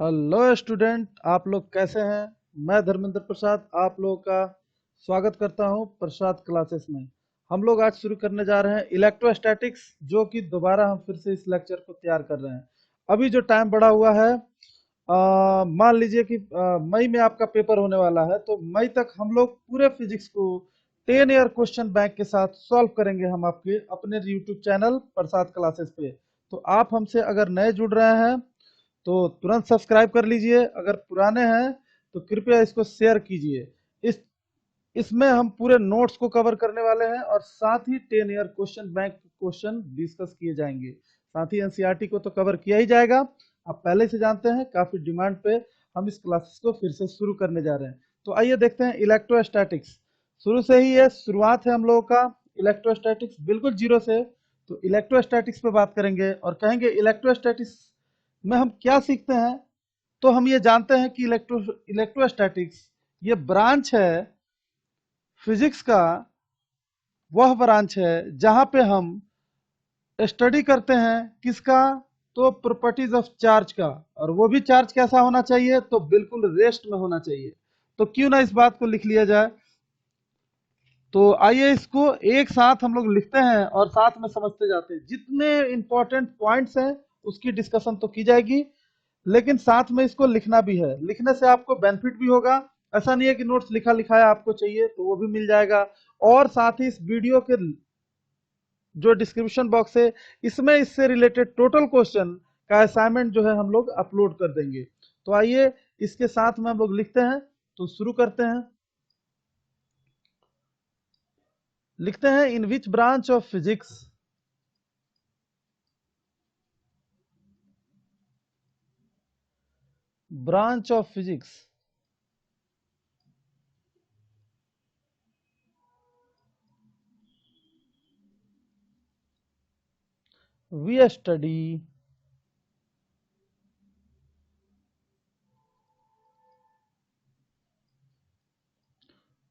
Hello student, आप लोग कैसे हैं। मैं धर्मेंद्र प्रसाद आप लोगों का स्वागत करता हूं प्रसाद क्लासेस में। हम लोग आज शुरू करने जा रहे हैं इलेक्ट्रोस्टैटिक्स, जो कि दोबारा हम फिर से इस लेक्चर को तैयार कर रहे हैं। अभी जो टाइम बढ़ा हुआ है, मान लीजिए कि मई में आपका पेपर होने वाला है, तो मई तक हम लोग पूरे फिजिक्स को 10 ईयर क्वेश्चन बैंक के साथ सॉल्व करेंगे हम आपके अपने यूट्यूब चैनल प्रसाद क्लासेस पे। तो आप हमसे अगर नए जुड़ रहे हैं तो तुरंत सब्सक्राइब कर लीजिए, अगर पुराने हैं तो कृपया इसको शेयर कीजिए। इस इसमें हम पूरे नोट्स को कवर करने वाले हैं और साथ ही 10 year question bank question discuss किए जाएंगे। साथ ही एनसीईआरटी को तो कवर किया ही जाएगा, आप पहले से जानते हैं। काफी डिमांड पे हम इस क्लासेस को फिर से शुरू करने जा रहे हैं। तो आइए देखते हैं इलेक्ट्रोस्टैटिक्स। शुरू से ही ये शुरुआत है हम लोगों का इलेक्ट्रोस्टैटिक्स बिल्कुल जीरो से। तो इलेक्ट्रोस्टैटिक्स पे बात करेंगे और कहेंगे इलेक्ट्रोस्टैटिक्स में हम क्या सीखते हैं। तो हम ये जानते हैं कि इलेक्ट्रोस्टैटिक्स ये ब्रांच है फिजिक्स का, वह ब्रांच है जहां पे हम स्टडी करते हैं किसका, तो प्रॉपर्टीज ऑफ चार्ज का। और वो भी चार्ज कैसा होना चाहिए, तो बिल्कुल रेस्ट में होना चाहिए। तो क्यों ना इस बात को लिख लिया जाए। तो आइए इसको एक साथ हम लोग लिखते हैं और साथ में समझते जाते हैं। जितने इंपॉर्टेंट पॉइंट्स हैं उसकी डिस्कशन तो की जाएगी, लेकिन साथ में इसको लिखना भी है। लिखने से आपको बेनिफिट भी होगा। ऐसा नहीं है कि नोट्स लिखा लिखाया आपको चाहिए तो वो भी मिल जाएगा। और साथ ही इस वीडियो के जो डिस्क्रिप्शन बॉक्स है, इसमें इससे रिलेटेड टोटल क्वेश्चन का असाइनमेंट जो है हम लोग अपलोड कर देंगे। तो आइए इसके साथ में हम लोग लिखते हैं। तो शुरू करते हैं। लिखते हैं in which branch of physics branch of physics we study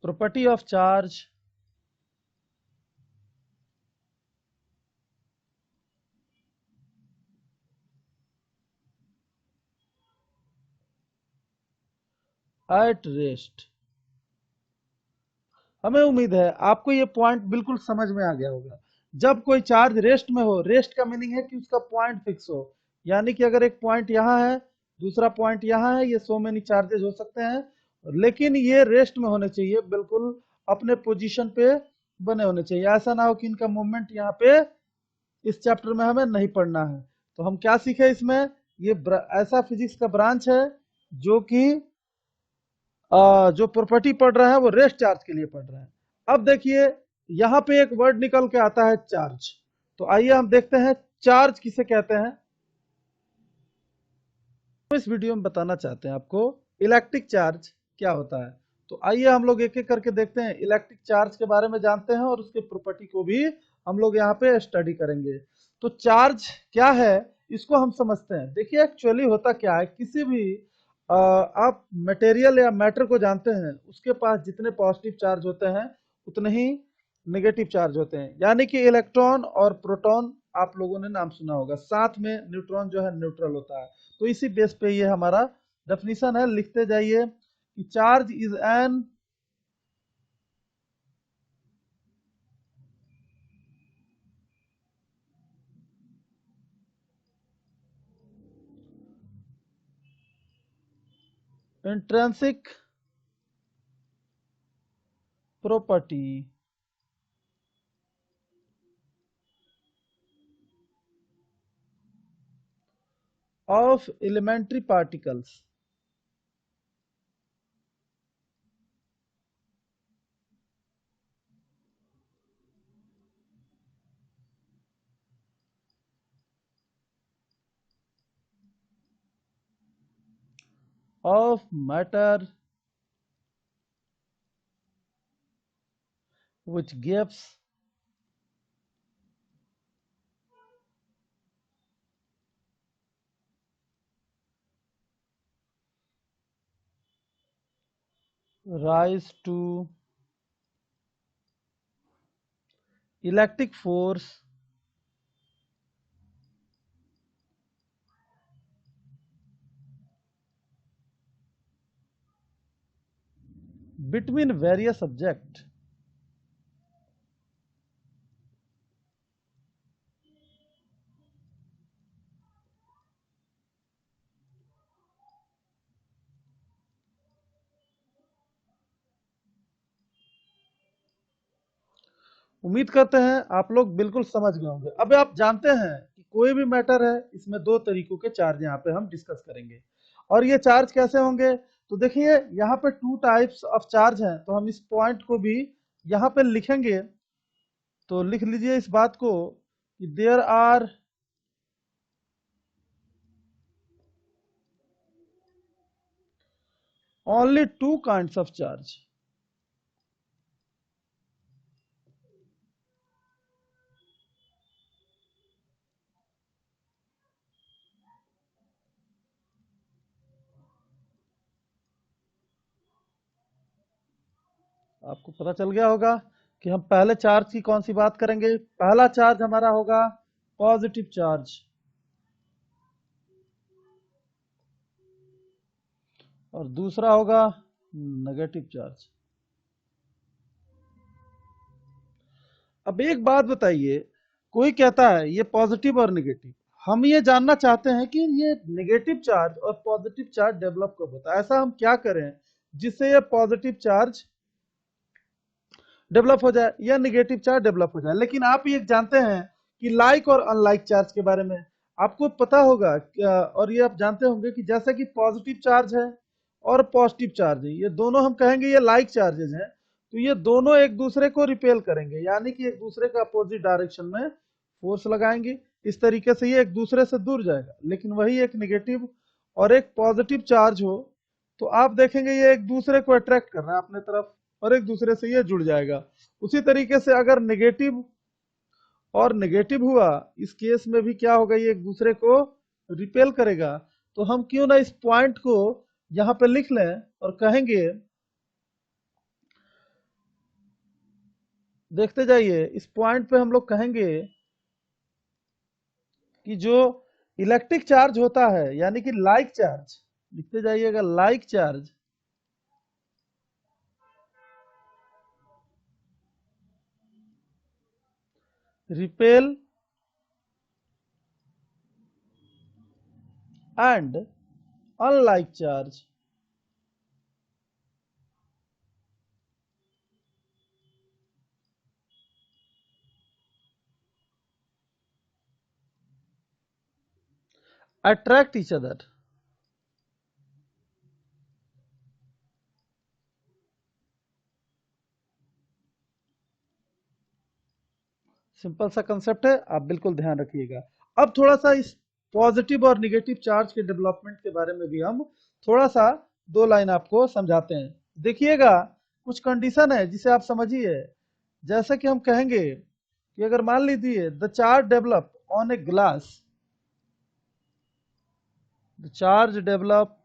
property of charge at rest। हमें उम्मीद है आपको ये पॉइंट बिल्कुल समझ में आ गया होगा। जब कोई चार्ज रेस्ट में हो, रेस्ट का मीनिंग है कि उसका पॉइंट फिक्स हो। यानी कि अगर एक पॉइंट यहाँ है, दूसरा पॉइंट यहाँ है, ये सो मेनी चार्जेस हो सकते हैं, लेकिन ये रेस्ट में होने चाहिए, बिल्कुल अपने पोजीशन पे बने होने चाहिए। ऐसा ना हो कि इनका मूवमेंट यहाँ पे इस चैप्टर में हमें नहीं पढ़ना है। तो हम क्या सीखे इसमें, ये ऐसा फिजिक्स का ब्रांच है जो कि जो प्रॉपर्टी पढ़ रहा है वो रेस्ट चार्ज के लिए पढ़ रहा है। अब देखिए यहाँ पे एक वर्ड निकल के आता है चार्ज। तो आइए हम देखते हैं चार्ज किसे कहते हैं। तो इस वीडियो में बताना चाहते हैं आपको इलेक्ट्रिक चार्ज क्या होता है। तो आइए हम लोग एक एक करके देखते हैं, इलेक्ट्रिक चार्ज के बारे में जानते हैं और उसके प्रॉपर्टी को भी हम लोग यहाँ पे स्टडी करेंगे। तो चार्ज क्या है इसको हम समझते हैं। देखिए एक्चुअली होता क्या है, किसी भी आप मटेरियल या मैटर को जानते हैं, उसके पास जितने पॉजिटिव चार्ज होते हैं उतने ही नेगेटिव चार्ज होते हैं। यानी कि इलेक्ट्रॉन और प्रोटॉन आप लोगों ने नाम सुना होगा, साथ में न्यूट्रॉन जो है न्यूट्रल होता है। तो इसी बेस पे ये हमारा डेफिनेशन है, लिखते जाइए कि charge is an intrinsic property of elementary particles of matter which gives rise to electric force between various subject। उम्मीद करते हैं आप लोग बिल्कुल समझ गए होंगे। अब आप जानते हैं कि कोई भी मैटर है इसमें दो तरीकों के चार्ज यहाँ पे हम डिस्कस करेंगे। और ये चार्ज कैसे होंगे, तो देखिए यहाँ पे टू टाइप्स ऑफ चार्ज हैं, तो हम इस पॉइंट को भी यहाँ पे लिखेंगे। तो लिख लीजिए इस बात को कि there are only two kinds of charge. आपको पता चल गया होगा कि हम पहले चार्ज की कौन सी बात करेंगे। पहला चार्ज हमारा होगा पॉजिटिव चार्ज और दूसरा होगा नेगेटिव चार्ज। अब एक बात बताइए, कोई कहता है ये पॉजिटिव और नेगेटिव, हम ये जानना चाहते हैं कि ये नेगेटिव चार्ज और पॉजिटिव चार्ज डेवलप कब होता है, ऐसा हम क्या करें जिससे ये पॉजिटिव चार्ज डेवलप हो जाए या निगेटिव चार्ज डेवलप हो जाए। लेकिन आप ये जानते हैं कि लाइक और अनलाइक चार्ज के बारे में आपको पता होगा और ये आप जानते होंगे कि जैसे कि पॉजिटिव चार्ज है और पॉजिटिव चार्ज है, ये दोनों हम कहेंगे ये लाइक चार्जेस हैं, तो ये दोनों एक दूसरे को रिपेल करेंगे, यानी कि एक दूसरे का अपोजिट डायरेक्शन में फोर्स लगाएंगे। इस तरीके से ये एक दूसरे से दूर जाएगा। लेकिन वही एक निगेटिव और एक पॉजिटिव चार्ज हो तो आप देखेंगे ये एक दूसरे को अट्रैक्ट कर रहा है अपने तरफ और एक दूसरे से ये जुड़ जाएगा। उसी तरीके से अगर नेगेटिव और नेगेटिव हुआ, इस केस में भी क्या होगा, ये एक दूसरे को रिपेल करेगा। तो हम क्यों ना इस पॉइंट को यहाँ पे लिख लें और कहेंगे, देखते जाइए इस पॉइंट पे हम लोग कहेंगे कि जो इलेक्ट्रिक चार्ज होता है यानी कि लाइक चार्ज, लिखते जाइएगा like charge repel and unlike charge attract each other। Simple सा कंसेप्ट है, आप बिल्कुल ध्यान रखिएगा। अब थोड़ा सा इस पॉजिटिव और निगेटिव चार्ज के डेवलपमेंट के बारे में भी हम थोड़ा सा दो लाइन आपको समझाते हैं। देखिएगा कुछ कंडीशन है जिसे आप समझिए। जैसे कि हम कहेंगे कि अगर मान लीजिए the charge develop on a glass, the charge develop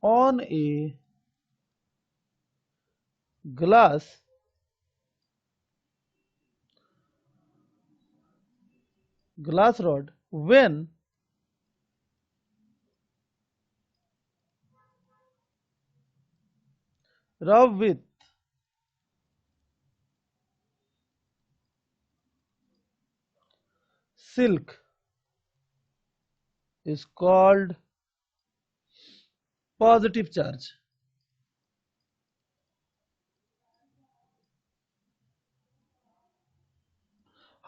on a glass rod when rubbed with silk is called positive charge।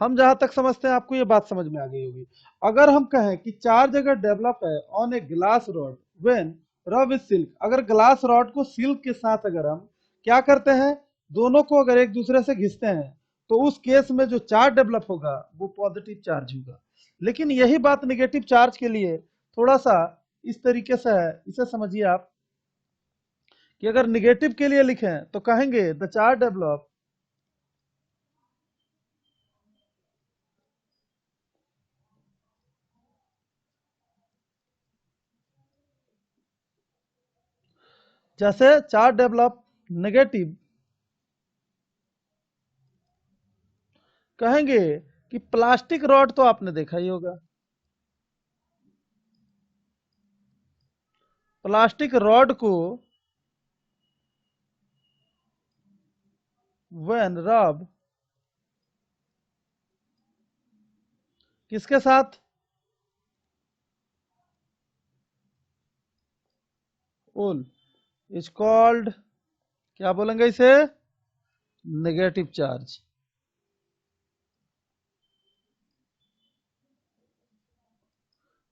हम जहां तक समझते हैं आपको ये बात समझ में आ गई होगी। अगर हम कहें कि चार्ज अगर डेवलप है on a glass rod when रब विद सिल्क, अगर ग्लास रॉड को सिल्क के साथ अगर हम क्या करते हैं, दोनों को अगर एक दूसरे से घिसते हैं, तो उस केस में जो चार्ज डेवलप होगा वो पॉजिटिव चार्ज होगा। लेकिन यही बात निगेटिव चार्ज के लिए थोड़ा सा इस तरीके से है, इसे समझिए आप कि अगर निगेटिव के लिए लिखें तो कहेंगे द चार्ज डेवलप जैसे चार्ज डेवलप नेगेटिव, कहेंगे कि प्लास्टिक रॉड तो आपने देखा ही होगा। प्लास्टिक रॉड को व्हेन रब किसके साथ? ओल इज कॉल्ड, क्या बोलेंगे इसे? Negative charge.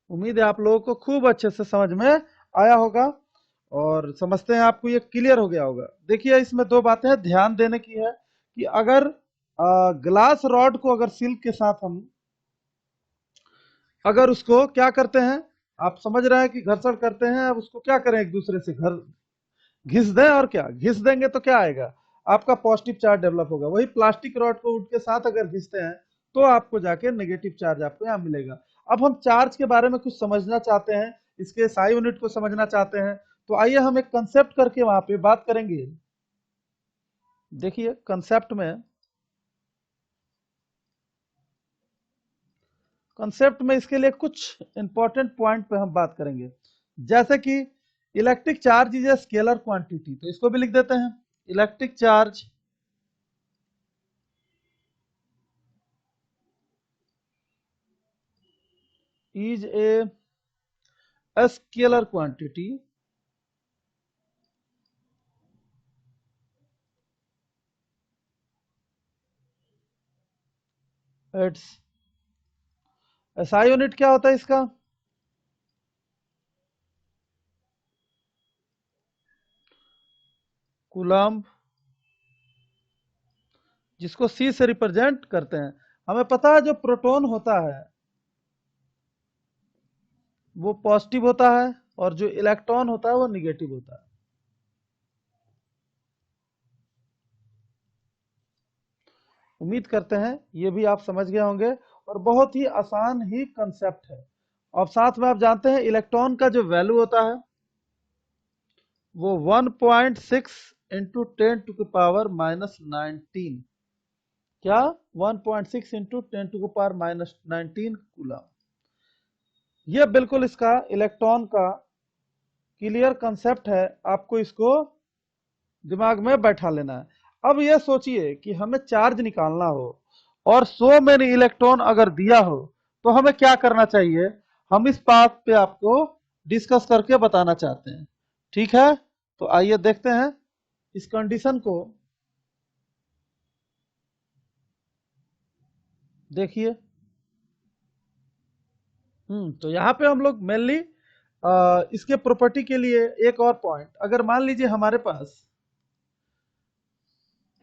उम्मीद है आप लोगों को खूब अच्छे से समझ में आया होगा और समझते हैं आपको ये क्लियर हो गया होगा। देखिए इसमें दो बातें हैं ध्यान देने की है कि अगर ग्लास रॉड को अगर सिल्क के साथ हम अगर उसको क्या करते हैं, आप समझ रहे हैं कि घर्षण करते हैं, अब उसको क्या करें, एक दूसरे से घर घिस दें और क्या घिस देंगे तो क्या आएगा, आपका पॉजिटिव चार्ज डेवलप होगा। वही प्लास्टिक रॉड को वुड के साथ अगर घिसते हैं तो आपको जाके नेगेटिव चार्ज आपको यहाँ मिलेगा। अब हम चार्ज के बारे में कुछ समझना चाहते हैं, इसके SI यूनिट को समझना चाहते हैं, तो आइए हम एक कंसेप्ट करके वहां पे बात करेंगे। देखिए कंसेप्ट में इसके लिए कुछ इंपॉर्टेंट पॉइंट पे हम बात करेंगे, जैसे कि electric charge is a scalar quantity, तो इसको भी लिख देते हैं। Electric charge is a scalar quantity its SI unit क्या होता है इसका? कूलम्ब, जिसको C से रिप्रेजेंट करते हैं। हमें पता है जो प्रोटॉन होता है वो पॉजिटिव होता है और जो इलेक्ट्रॉन होता है वो निगेटिव होता है। उम्मीद करते हैं ये भी आप समझ गए होंगे और बहुत ही आसान ही कंसेप्ट है। और साथ में आप जानते हैं इलेक्ट्रॉन का जो वैल्यू होता है वो 1.6 इंटू 10⁻⁻⁹ क्या 1.6 इंटू 10⁻⁻⁹ कूलम। ये बिल्कुल इसका इलेक्ट्रॉन का क्लियर कंसेप्ट है, आपको इसको दिमाग में बैठा लेना है। अब ये सोचिए कि हमें चार्ज निकालना हो और 100 में इलेक्ट्रॉन अगर दिया हो तो हमें क्या करना चाहिए, हम इस बात पे आपको डिस्कस करके बताना चाहते हैं। ठीक है, तो आइए देखते हैं इस कंडीशन को। देखिए तो यहाँ पे हम लोग मेनली इसके प्रॉपर्टी के लिए एक और पॉइंट, अगर मान लीजिए हमारे पास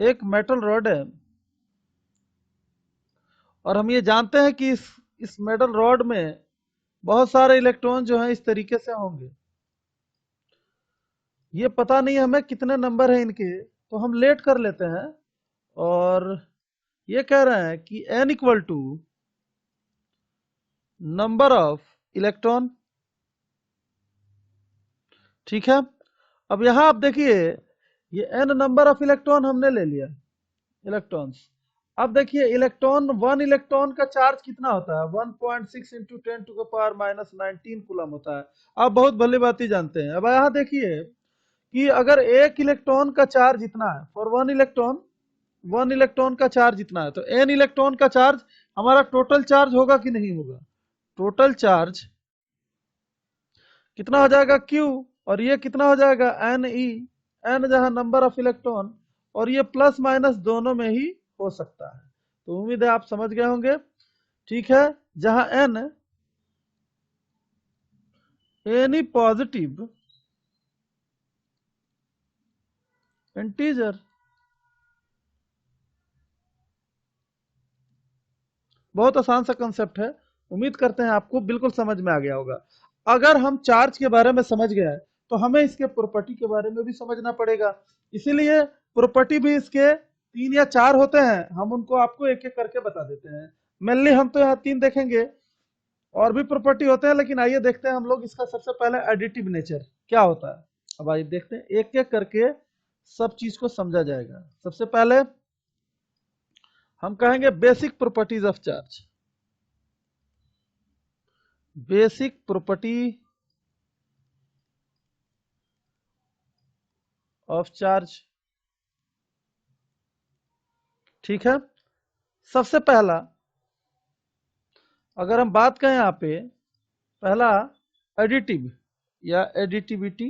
एक मेटल रॉड है और हम ये जानते हैं कि इस मेटल रॉड में बहुत सारे इलेक्ट्रॉन जो हैं इस तरीके से होंगे, ये पता नहीं हमें कितने नंबर है इनके, तो हम लेट कर लेते हैं और ये कह रहे हैं कि n equal to number of electron. ठीक है, अब यहां आप देखिए ये n नंबर ऑफ इलेक्ट्रॉन हमने ले लिया, इलेक्ट्रॉन्स। अब देखिए इलेक्ट्रॉन, वन इलेक्ट्रॉन का चार्ज कितना होता है, 1.6 इंटू 10⁻⁻⁹ कूलम होता है। आप बहुत भली बात ही जानते हैं। अब यहाँ देखिए कि अगर एक इलेक्ट्रॉन का चार्ज इतना है, फॉर वन इलेक्ट्रॉन का चार्ज इतना है, तो n इलेक्ट्रॉन का चार्ज हमारा टोटल चार्ज होगा कि नहीं होगा? टोटल चार्ज कितना हो जाएगा Q, और ये कितना हो जाएगा Ne, n जहां नंबर ऑफ इलेक्ट्रॉन, और ये प्लस माइनस दोनों में ही हो सकता है। तो उम्मीद है आप समझ गए होंगे। ठीक है, जहां n एनी पॉजिटिव इंटीजर, बहुत आसान सा कंसेप्ट है, उम्मीद करते हैं आपको बिल्कुल समझ में आ गया होगा। अगर हम चार्ज के बारे में समझ गए तो हमें इसके प्रॉपर्टी के बारे में भी समझना पड़ेगा, इसीलिए प्रॉपर्टी भी इसके 3 या 4 होते हैं, हम उनको आपको एक एक करके बता देते हैं। मेनली हम तो यहाँ 3 देखेंगे, और भी प्रॉपर्टी होते हैं, लेकिन आइए देखते हैं हम लोग इसका सबसे पहले एडिटिव नेचर क्या होता है। अब आइए देखते हैं एक एक करके सब चीज को समझा जाएगा। सबसे पहले हम कहेंगे basic properties of charge. Basic property of charge, ठीक है। सबसे पहला अगर हम बात करें यहां पे, पहला एडिटिव या एडिटिविटी,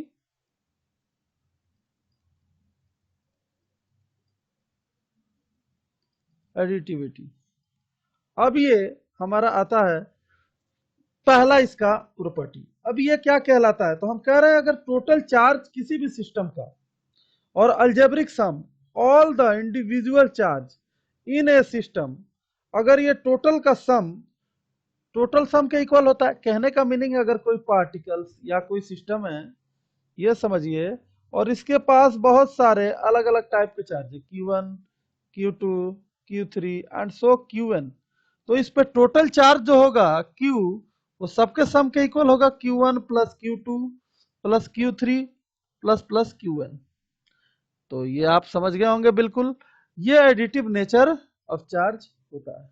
एडिटिविटी। अब ये हमारा आता है पहला इसका प्रॉपर्टी। अब ये क्या कहलाता है, तो हम कह रहे हैं अगर टोटल चार्ज किसी भी सिस्टम का और algebraic sum all the individual charge in a system, अगर ये टोटल का सम टोटल सम के इक्वल होता है। कहने का मीनिंग है अगर कोई पार्टिकल्स या कोई सिस्टम है, ये समझिए, और इसके पास बहुत सारे अलग अलग टाइप के चार्ज है, Q1, Q2, Q3 and so Qn, तो इस पे टोटल चार्ज जो होगा Q, वो सबके सम के इक्वल होगा, Q1 plus Q2 plus Q3 plus Qn। तो ये आप समझ गए होंगे बिल्कुल, ये एडिटिव नेचर ऑफ चार्ज होता है।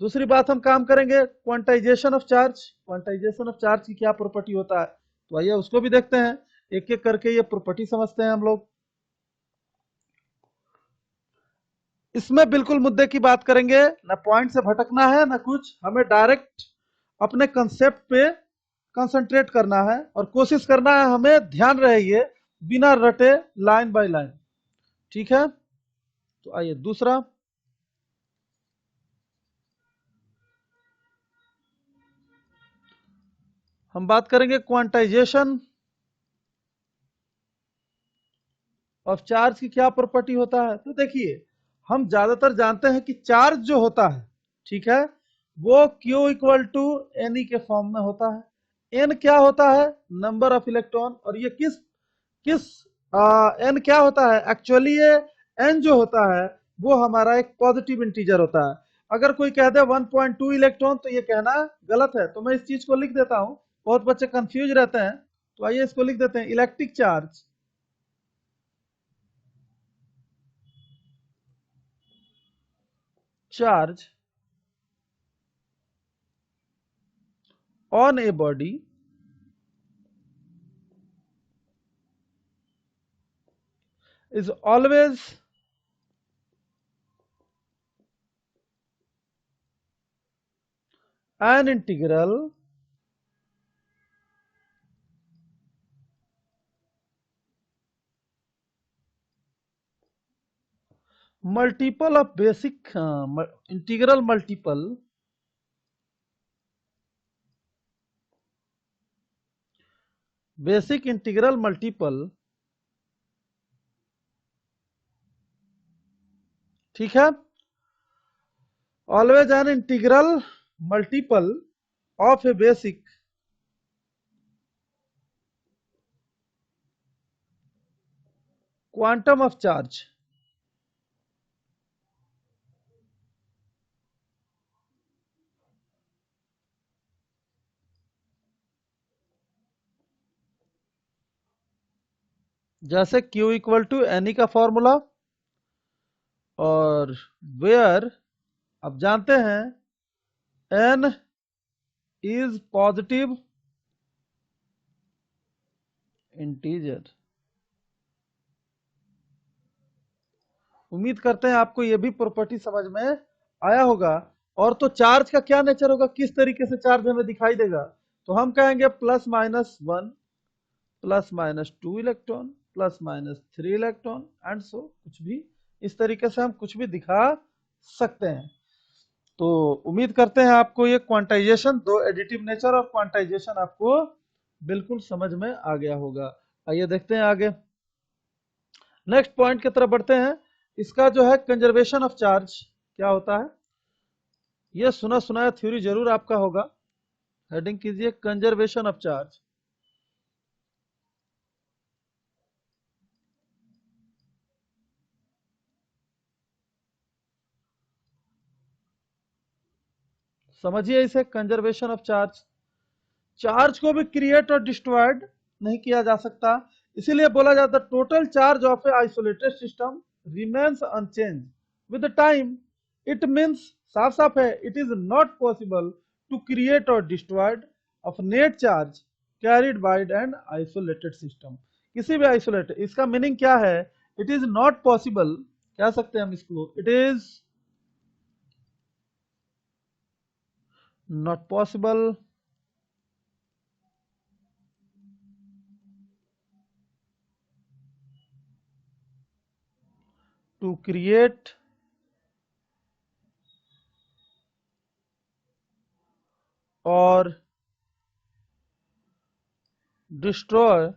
दूसरी बात हम काम करेंगे quantization of charge. Quantization of charge की क्या प्रॉपर्टी होता है, तो आइए उसको भी देखते हैं, एक एक करके ये प्रॉपर्टी समझते हैं हम लोग। इसमें बिल्कुल मुद्दे की बात करेंगे, ना पॉइंट से भटकना है ना कुछ, हमें डायरेक्ट अपने कंसेप्ट पे कंसंट्रेट करना है और कोशिश करना है हमें ध्यान रहे ये बिना रटे, लाइन बाय लाइन, ठीक है। तो आइए दूसरा, हम बात करेंगे क्वांटाइजेशन ऑफ चार्ज की क्या प्रॉपर्टी होता है। तो देखिए, हम ज्यादातर जानते हैं कि चार्ज जो होता है, ठीक है, वो Q इक्वल टू एन के फॉर्म में होता है। एन क्या होता है, नंबर ऑफ इलेक्ट्रॉन, और ये किस किस एन क्या होता है, एक्चुअली ये एन जो होता है वो हमारा एक पॉजिटिव इंटीजर होता है। अगर कोई कह दे 1.2 इलेक्ट्रॉन तो ये कहना गलत है, तो मैं इस चीज को लिख देता हूं, बहुत बच्चे कंफ्यूज रहते हैं, तो आइए इसको लिख देते हैं, electric charge charge on a body is always an integral multiple of basic integral multiple basic integral multiple, ठीक है, always an integral multiple of a basic quantum of charge। जैसे Q इक्वल टू एन का formula, और where अब जानते हैं n is positive integer. उम्मीद करते हैं आपको ये भी प्रॉपर्टी समझ में आया होगा। और तो चार्ज का क्या नेचर होगा, किस तरीके से चार्ज हमें दिखाई देगा, तो हम कहेंगे +-1 +-2 इलेक्ट्रॉन +-3 इलेक्ट्रॉन एंड सो, कुछ भी इस तरीके से हम कुछ भी दिखा सकते हैं। तो उम्मीद करते हैं आपको ये क्वांटाइजेशन, दो एडिटिव नेचर और क्वांटाइजेशन आपको बिल्कुल समझ में आ गया होगा। आइए देखते हैं आगे, नेक्स्ट पॉइंट की तरफ बढ़ते हैं। इसका जो है कंजर्वेशन ऑफ चार्ज क्या होता है, ये सुना सुनाया थ्योरी जरूर आपका होगा। हेडिंग कीजिए कंजर्वेशन ऑफ चार्ज। समझिए इसे, कंजर्वेशन ऑफ चार्ज। चार्ज को भी क्रिएट और डिस्ट्रॉयड नहीं किया जा सकता, इसीलिए बोला जाता है total charge of a isolated system remains unchange with the time, it means साफ साफ है, it is not possible to create और destroyed of net charge carried by an isolated system. किसी भी आइसोलेटेड, इसका मीनिंग क्या है, इट इज नॉट पॉसिबल, कह सकते हैं हम इसको, it is not possible to create or destroy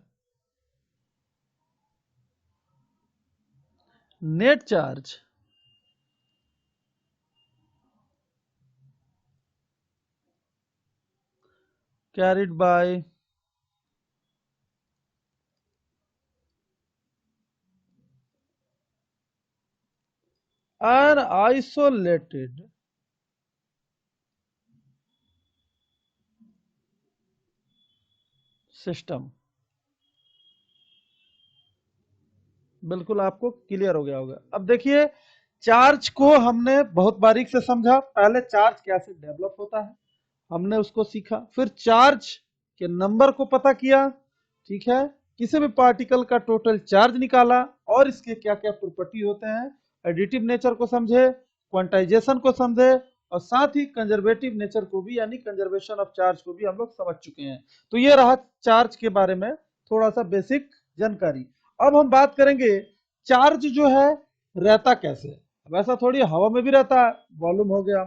net charge carried by an isolated system. बिल्कुल आपको क्लियर हो गया होगा। अब देखिए, चार्ज को हमने बहुत बारीक से समझा, पहले चार्ज कैसे डेवलप होता है हमने उसको सीखा, फिर चार्ज के नंबर को पता किया, ठीक है, किसी भी पार्टिकल का टोटल चार्ज निकाला और इसके क्या क्या प्रॉपर्टी होते हैं, एडिटिव नेचर को समझे, क्वांटाइजेशन को समझे, और साथ ही कंजर्वेटिव नेचर को भी, यानी कंजर्वेशन ऑफ चार्ज को भी हम लोग समझ चुके हैं। तो ये रहा चार्ज के बारे में थोड़ा सा बेसिक जानकारी। अब हम बात करेंगे चार्ज जो है रहता कैसे है। वैसा थोड़ी हवा में भी रहता है, वॉल्यूम हो गया,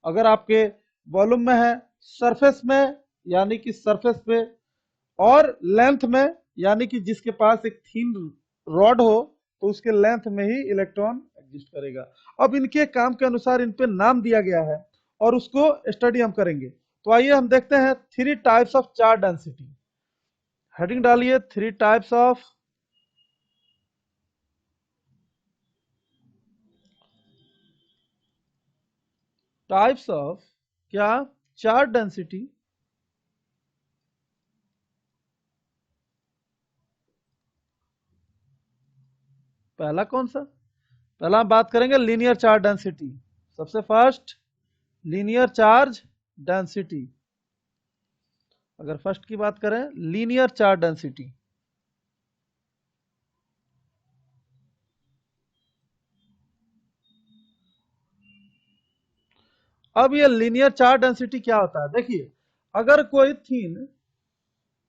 अगर आपके वॉल्यूम में है, सरफेस में यानी कि सरफेस पे, और लेंथ में यानी कि जिसके पास एक थीन रॉड हो तो उसके लेंथ में ही इलेक्ट्रॉन एग्जिस्ट करेगा। अब इनके काम के अनुसार इन पे नाम दिया गया है और उसको स्टडी हम करेंगे। तो आइए हम देखते हैं three types of charge density. Heading डालिए, थ्री टाइप्स ऑफ क्या, चार्ज डेंसिटी। पहला कौन सा, पहला हम बात करेंगे लीनियर चार्ज डेंसिटी। सबसे फर्स्ट लीनियर चार्ज डेंसिटी। अगर फर्स्ट की बात करें, लीनियर चार्ज डेंसिटी। अब ये लीनियर चार्ज डेंसिटी क्या होता है, देखिए, अगर कोई थीन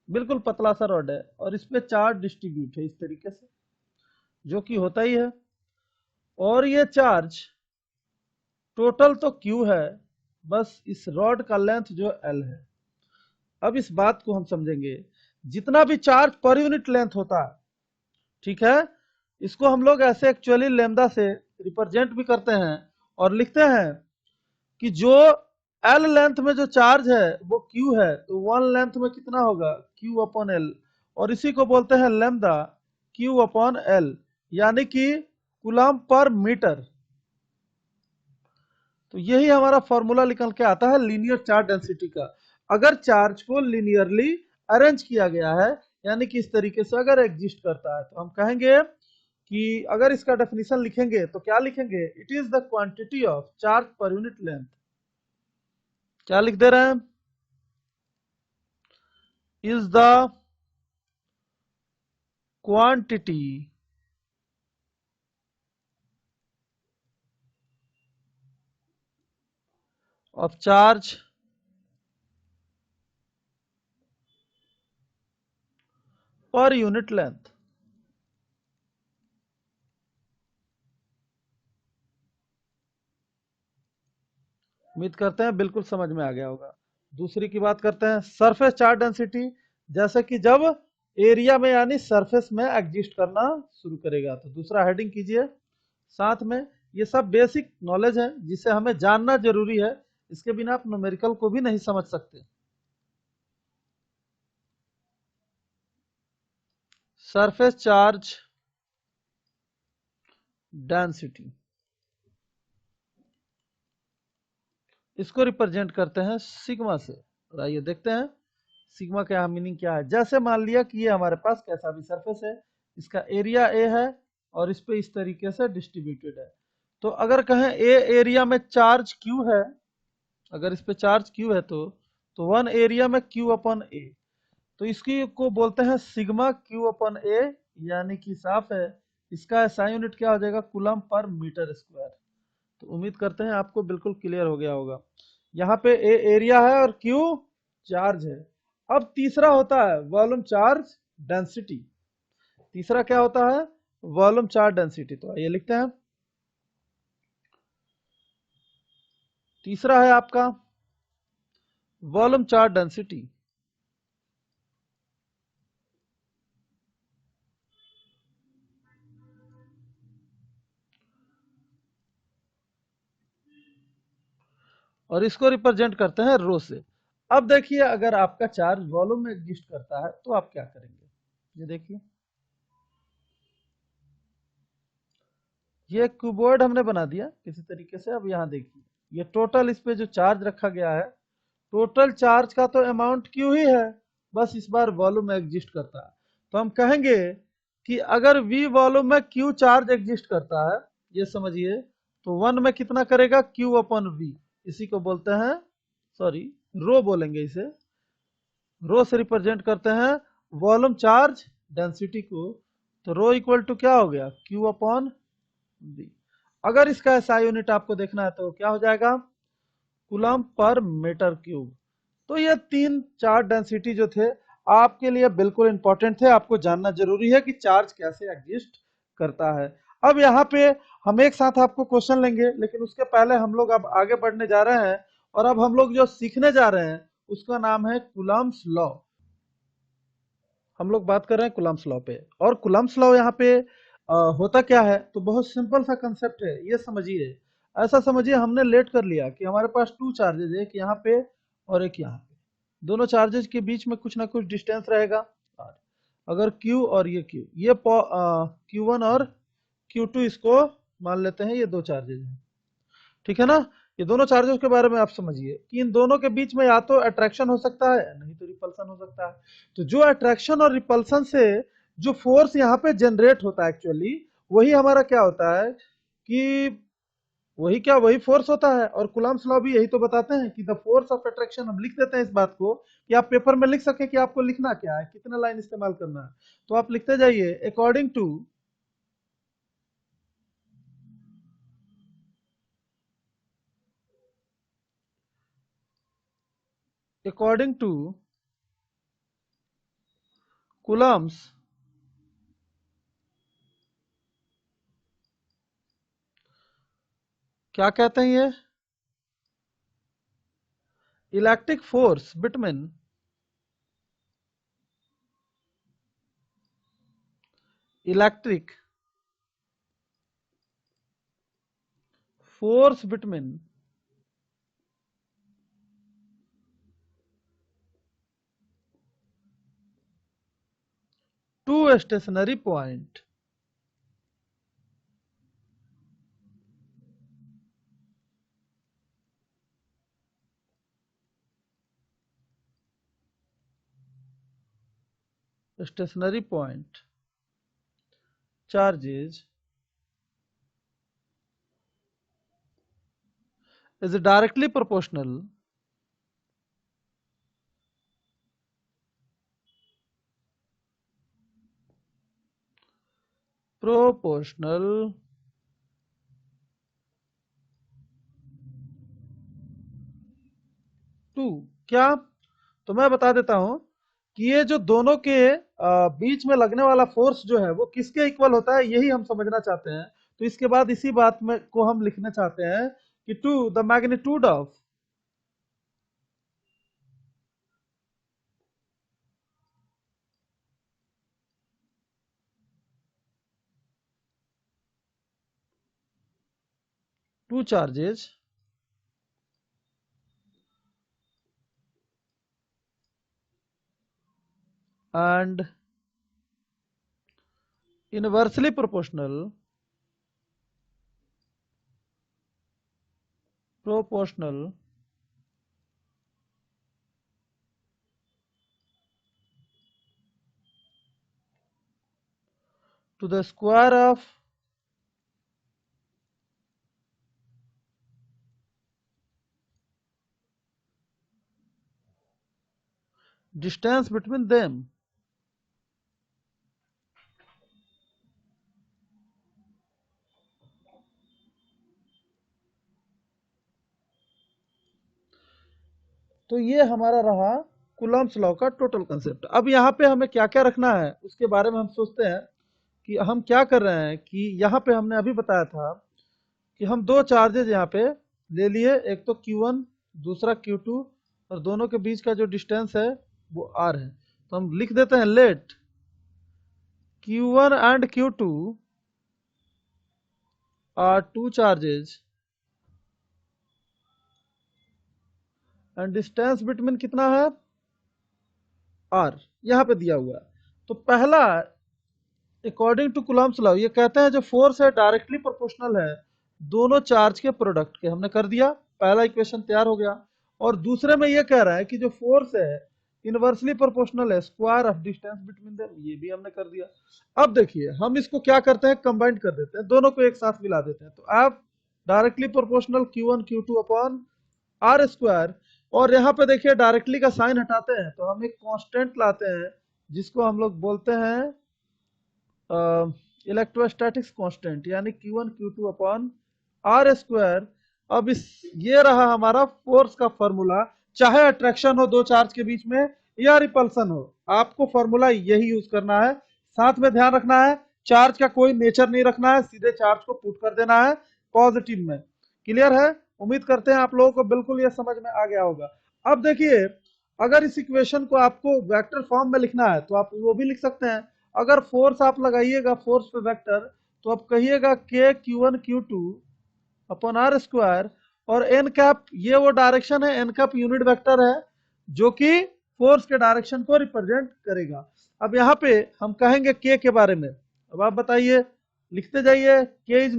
बिल्कुल पतला सा रॉड है और इस पे चार्ज डिस्ट्रीब्यूट है इस तरीके से, जो कि होता ही है, और ये चार्ज टोटल तो Q है, बस इस रॉड का लेंथ जो L है। अब इस बात को हम समझेंगे, जितना भी चार्ज पर यूनिट लेंथ होता है, ठीक है, इसको हम लोग ऐसे एक्चुअली लेमदा से रिप्रेजेंट भी करते हैं और लिखते हैं कि जो L लेंथ में जो चार्ज है वो Q है, तो वन लेंथ में कितना होगा, Q अपॉन L, और इसी को बोलते हैं लेमदा Q अपॉन L, यानी कि कूलम्ब पर मीटर। तो यही हमारा फॉर्मूला निकल के आता है लीनियर चार्ज डेंसिटी का। अगर चार्ज को लीनियरली अरेंज किया गया है, यानी कि इस तरीके से अगर एग्जिस्ट करता है, तो हम कहेंगे कि अगर इसका डेफिनेशन लिखेंगे तो क्या लिखेंगे, it is the quantity of charge per unit length. क्या लिख दे रहे हैं, is the quantity of charge per unit length. उम्मीद करते हैं बिल्कुल समझ में आ गया होगा। दूसरी की बात करते हैं, सरफेस चार्ज डेंसिटी, जैसे कि जब एरिया में यानी सरफेस में एग्जिस्ट करना शुरू करेगा। तो दूसरा हेडिंग कीजिए साथ में। ये सब बेसिक नॉलेज है जिसे हमें जानना जरूरी है, इसके बिना आप न्यूमेरिकल को भी नहीं समझ सकते। सरफेस चार्ज डेंसिटी, इसको रिप्रेजेंट करते हैं सिग्मा से। और आइए देखते हैं सिग्मा का मीनिंग क्या है। जैसे मान लिया कि ये हमारे पास कैसा भी सरफेस है, इसका एरिया ए है और इस पे इस तरीके से डिस्ट्रीब्यूटेड है, तो अगर कहें ए एरिया में चार्ज क्यू है, अगर इस पे चार्ज क्यू है तो वन एरिया में क्यू अपन ए, तो इसकी को बोलते हैं सिग्मा क्यू अपन ए, यानी कि साफ है इसका एसआई यूनिट क्या हो जाएगा, कूलम पर मीटर स्क्वायर। तो उम्मीद करते हैं आपको बिल्कुल क्लियर हो गया होगा। यहाँ पे ए एरिया है और क्यू चार्ज है। अब तीसरा होता है वॉल्यूम चार्ज डेंसिटी। तीसरा क्या होता है, वॉल्यूम चार्ज डेंसिटी। तो आइए लिखते हैं, तीसरा है आपका वॉल्यूम चार्ज डेंसिटी। और इसको रिप्रेजेंट करते हैं रो से। अब देखिए अगर आपका चार्ज वॉल्यूम में एग्जिस्ट करता है तो आप क्या करेंगे, ये देखिए ये क्यूबॉइड हमने बना दिया किसी तरीके से। अब यहाँ देखिए ये टोटल इस पे जो चार्ज रखा गया है, टोटल चार्ज का तो अमाउंट क्यू ही है, बस इस बार वॉल्यूम में एग्जिस्ट करता है। तो हम कहेंगे कि अगर v वॉल्यूम में q चार्ज एग्जिस्ट करता है, ये समझिए, तो वन में कितना करेगा q अपन v, इसी को बोलते हैं, सॉरी रो बोलेंगे इसे, रो से रिप्रेजेंट करते हैं वॉल्यूम चार्ज डेंसिटी को। तो रो इक्वल टू क्या हो गया, q अपॉन v। अगर इसका एसआई यूनिट आपको देखना है तो क्या हो जाएगा, कूलम पर मीटर क्यूब। तो ये तीन चार्ज डेंसिटी जो थे आपके लिए बिल्कुल इंपॉर्टेंट थे, आपको जानना जरूरी है कि चार्ज कैसे एग्जिस्ट करता है। अब यहाँ पे हम एक साथ आपको क्वेश्चन लेंगे, लेकिन उसके पहले हम लोग अब आगे बढ़ने जा रहे हैं और अब हम लोग जो सीखने जा रहे हैं उसका नाम है कूलम्स लॉ। हम लोग बात कर रहे हैं कूलम्स लॉ पे। और कूलम्स लॉ यहाँ पे होता क्या है, तो बहुत सिंपल सा कंसेप्ट है, ये समझिए। ऐसा समझिए हमने लेट कर लिया कि हमारे पास टू चार्जेज है, एक यहाँ पे और एक यहाँ पे। दोनों चार्जेज के बीच में कुछ ना कुछ डिस्टेंस रहेगा। अगर Q और ये Q, ये Q1 और Q2 इसको मान लेते हैं, ये दो चार्जेज हैं, ठीक है ना। ये दोनों चार्जेस के बारे में आप समझिए कि इन दोनों के बीच में या तो अट्रैक्शन हो सकता है, नहीं तो रिपल्सन हो सकता है। तो जो अट्रैक्शन और रिपल्सन से जो फोर्स यहाँ पे जनरेट होता है एक्चुअली, वही हमारा क्या होता है कि वही क्या, वही फोर्स होता है। और कूलम्स लॉ भी यही तो बताते हैं कि द फोर्स ऑफ अट्रैक्शन, हम लिख देते हैं इस बात को कि आप पेपर में लिख सके कि आपको लिखना क्या है, कितना लाइन इस्तेमाल करना है। तो आप लिखते जाइए, अकॉर्डिंग टू कूलम्स क्या कहते हैं ये, electric force between electric force between two stationary point. Stationary point charges is directly proportional to क्या, तो मैं बता देता हूं कि ये जो दोनों के बीच में लगने वाला फोर्स जो है वो किसके इक्वल होता है, यही हम समझना चाहते हैं। तो इसके बाद इसी बात में को हम लिखना चाहते हैं कि to the magnitude of two charges and inversely proportional to the square of distance between them. तो ये हमारा रहा कूलम्ब्स लॉ का टोटल कंसेप्ट। अब यहाँ पे हमें क्या क्या रखना है उसके बारे में हम सोचते हैं कि हम क्या कर रहे हैं कि यहाँ पे हमने अभी बताया था कि हम दो चार्जेज यहाँ पे ले लिए, एक तो Q1 दूसरा Q2, और दोनों के बीच का जो डिस्टेंस है वो R है। तो हम लिख देते हैं let Q1 and Q2 are two charges and distance between कितना है R, यहाँ पे दिया हुआ है। तो पहला अकॉर्डिंग टू कूलम्ब्स लॉ ये कहते हैं जो फोर्स है डायरेक्टली प्रोपोर्शनल है दोनों चार्ज के प्रोडक्ट के। हमने कर दिया, पहला इक्वेशन तैयार हो गया। और दूसरे में ये कह रहा है कि जो फोर्स है इनवर्सली प्रोपोर्शनल है square of distance between them, ये भी हमने कर दिया। अब देखिए हम इसको क्या करते हैं, कंबाइन कर देते हैं, दोनों को एक साथ मिला देते हैं। तो आप directly proportional Q1 Q2 upon R square, और यहाँ पे देखिए डायरेक्टली का साइन हटाते हैं तो हम एक कांस्टेंट लाते हैं जिसको हम लोग बोलते हैं इलेक्ट्रोस्टैटिक्स कांस्टेंट, यानी Q1 Q2 upon R square. अब इस ये रहा हमारा फोर्स का फॉर्मूला, चाहे अट्रैक्शन हो दो चार्ज के बीच में या रिपल्सन हो, आपको फॉर्मूला यही यूज करना है। साथ में ध्यान रखना है चार्ज का कोई नेचर नहीं रखना है, सीधे चार्ज को पुट कर देना है पॉजिटिव में। क्लियर है? उम्मीद करते हैं आप लोगों को बिल्कुल ये समझ में आ गया होगा। अब देखिए अगर इस इक्वेशन को आपको वेक्टर फॉर्म में लिखना है तो आप वो भी लिख सकते हैं। अगर फोर्स आप लगाइएगा फोर्स पे वेक्टर, तो आप कहिएगा के Q1 Q2 upon R square, और एन कैप ये वो डायरेक्शन है, एन कैप यूनिट वेक्टर है जो कि फोर्स के डायरेक्शन को रिप्रेजेंट करेगा। अब यहाँ पे हम कहेंगे के के बारे में। अब आप बताइए, लिखते जाइए। K is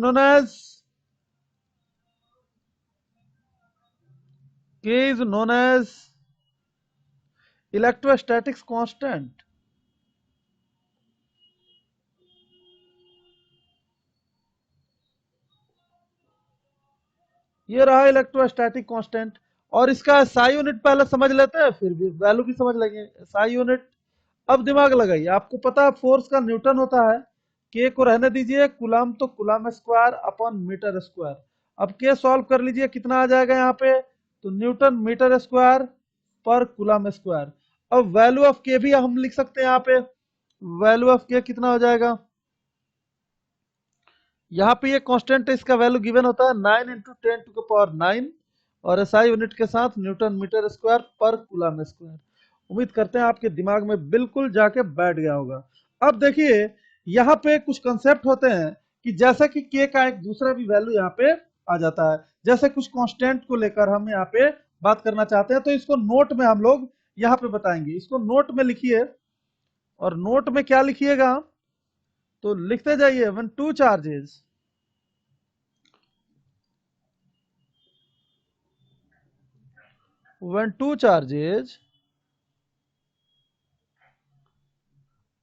known as electrostatics constant. ये रहा इलेक्ट्रोस्टैटिक कांस्टेंट। और इसका SI यूनिट पहले समझ लेते हैं फिर भी वैल्यू भी समझ लेंगे। SI यूनिट, अब दिमाग लगाइए, आपको पता है फोर्स का न्यूटन होता है, के को रहने दीजिए, कुलाम तो coulomb square upon metre square. अब के सॉल्व कर लीजिए, कितना आ जाएगा यहाँ पे, तो न्यूटन मीटर स्क्वायर पर कुलाम स्क्वायर। अब वैल्यू ऑफ के भी हम लिख सकते हैं यहाँ पे, वैल्यू ऑफ के कितना हो जाएगा, यहाँ पे ये कांस्टेंट है, इसका वैल्यू गिवन होता है 9 इंटू 10⁻⁹ और एसआई यूनिट के साथ न्यूटन मीटर स्क्वायर पर कूलम स्क्वायर। उम्मीद करते हैं आपके दिमाग में बिल्कुल जाके बैठ गया होगा। अब देखिए यहाँ पे कुछ कंसेप्ट होते हैं कि जैसे कि के का एक दूसरा भी वैल्यू यहाँ पे आ जाता है। जैसे कुछ कांस्टेंट को लेकर हम यहाँ पे बात करना चाहते हैं तो इसको नोट में हम लोग यहाँ पे बताएंगे। इसको नोट में लिखिए, और नोट में क्या लिखिएगा, तो लिखते जाइए when two charges when two charges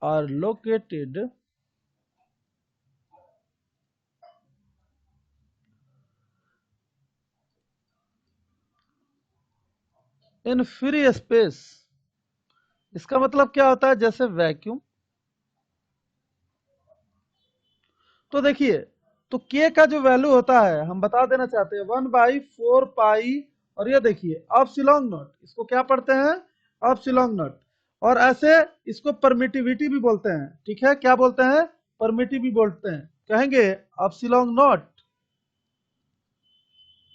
are located in free space, इसका मतलब क्या होता है, जैसे वैक्यूम। तो देखिए, तो के का जो वैल्यू होता है हम बता देना चाहते हैं 1/4 पाई, और ये देखिए एप्सिलॉन नॉट, इसको क्या पढ़ते हैं, एप्सिलॉन नॉट। और ऐसे इसको परमिटिविटी भी बोलते हैं, ठीक है, क्या बोलते हैं, परमिटिविटी बोलते हैं। कहेंगे एप्सिलॉन नॉट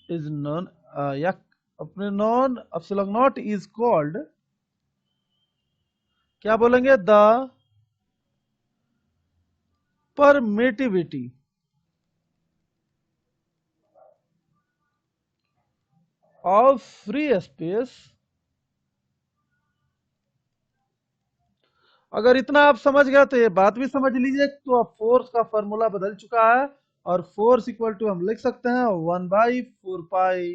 इज नॉन, या अपने non epsilon not is called, क्या बोलेंगे, the permittivity of free space. अगर इतना आप समझ गए तो ये बात भी समझ लीजिए, तो अब फोर्स का फॉर्मूला बदल चुका है, और फोर्स इक्वल टू हम लिख सकते हैं 1/4 pi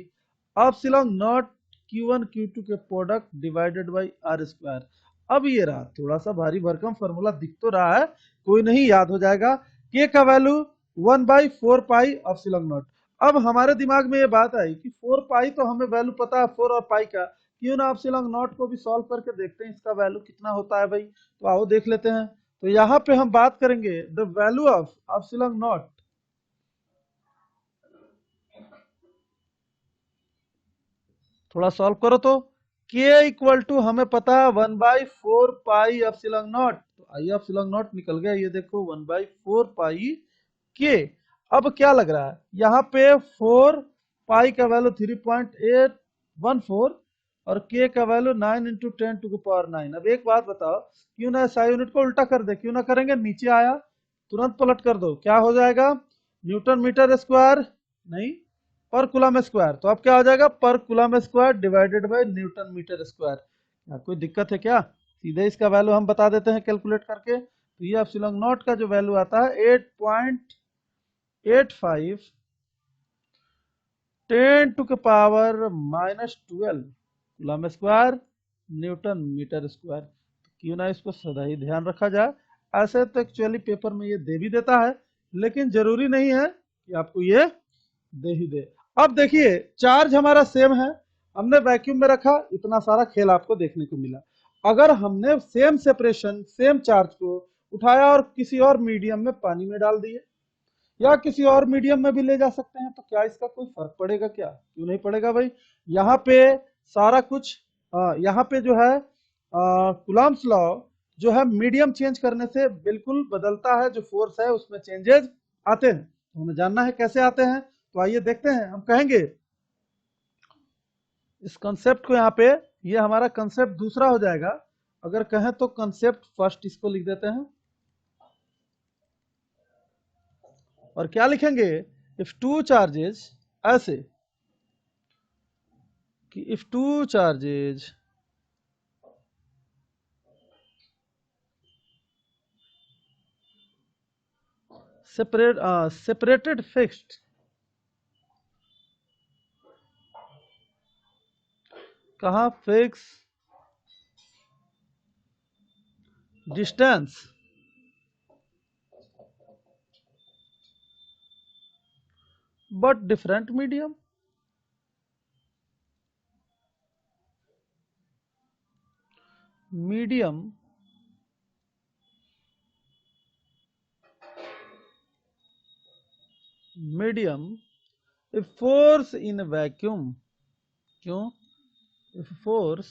epsilon naught Q1 Q2 के product divided by R square. अब ये रहा, थोड़ा सा भारी भरकम फॉर्मूला दिख तो रहा है, कोई नहीं, याद हो जाएगा। के का वैल्यू 1/4 पाई एप्सिलॉन नॉट। अब हमारे दिमाग में ये बात आई कि 4 पाई तो हमें वैल्यू पता है 4 और पाई का, क्यों ना एप्सिलॉन नॉट को भी सॉल्व करके देखते हैं इसका वैल्यू कितना होता है भाई। तो आओ देख लेते हैं। तो यहाँ पे हम बात करेंगे the value of epsilon not. थोड़ा सॉल्व करो तो k इक्वल टू हमें पता है 1/4 पाई एप्सिलॉन नॉट। तो आई एप्सिलॉन नॉट निकल गया, ये देखो 1/4 पाई k। अब क्या लग रहा है यहाँ पे 4 पाई का वैल्यू 3.814 और k का वैल्यू 9 इंटू 10⁻⁹। अब एक बात बताओ, क्यों ना SI यूनिट को उल्टा कर दे, क्यों ना करेंगे, नीचे आया तुरंत पलट कर दो, क्या हो जाएगा न्यूटन मीटर स्क्वायर नहीं पर कूलम स्क्वायर। तो अब क्या हो जाएगा पर coulomb square divided by newton metre square. क्या कोई दिक्कत है क्या? सीधे इसका वैल्यू हम बता देते हैं कैलकुलेट करके। तो ये एप्सिलॉन नॉट का जो वैल्यू आता है 8.85 10⁻⁻12 coulomb square newton metre square. क्यों ना इसको सदा ही ध्यान रखा जाए। ऐसे तो एक्चुअली पेपर में ये दे भी देता है, लेकिन जरूरी नहीं है कि आपको ये दे ही दे। अब देखिए चार्ज हमारा सेम है, हमने वैक्यूम में रखा, इतना सारा खेल आपको देखने को मिला। अगर हमने सेम सेपरेशन सेम चार्ज को उठाया और किसी और मीडियम में पानी में डाल दिए या किसी और मीडियम में भी ले जा सकते हैं, तो क्या इसका कोई फर्क पड़ेगा क्या? क्यों नहीं पड़ेगा भाई। यहाँ पे सारा कुछ यहाँ पे जो है कूलम्ब्स लॉ जो है मीडियम चेंज करने से बिल्कुल बदलता है, जो फोर्स है उसमें चेंजेस आते हैं। तो हमें जानना है कैसे आते हैं, तो आइए देखते हैं। हम कहेंगे इस कंसेप्ट को, यहाँ पे ये हमारा कंसेप्ट दूसरा हो जाएगा। अगर कहें तो कंसेप्ट फर्स्ट इसको लिख देते हैं और क्या लिखेंगे, इफ टू चार्जेस, ऐसे कि if two charges separated fixed, कहाँ fix distance but different medium, medium medium if force in vacuum, क्यों इफ फोर्स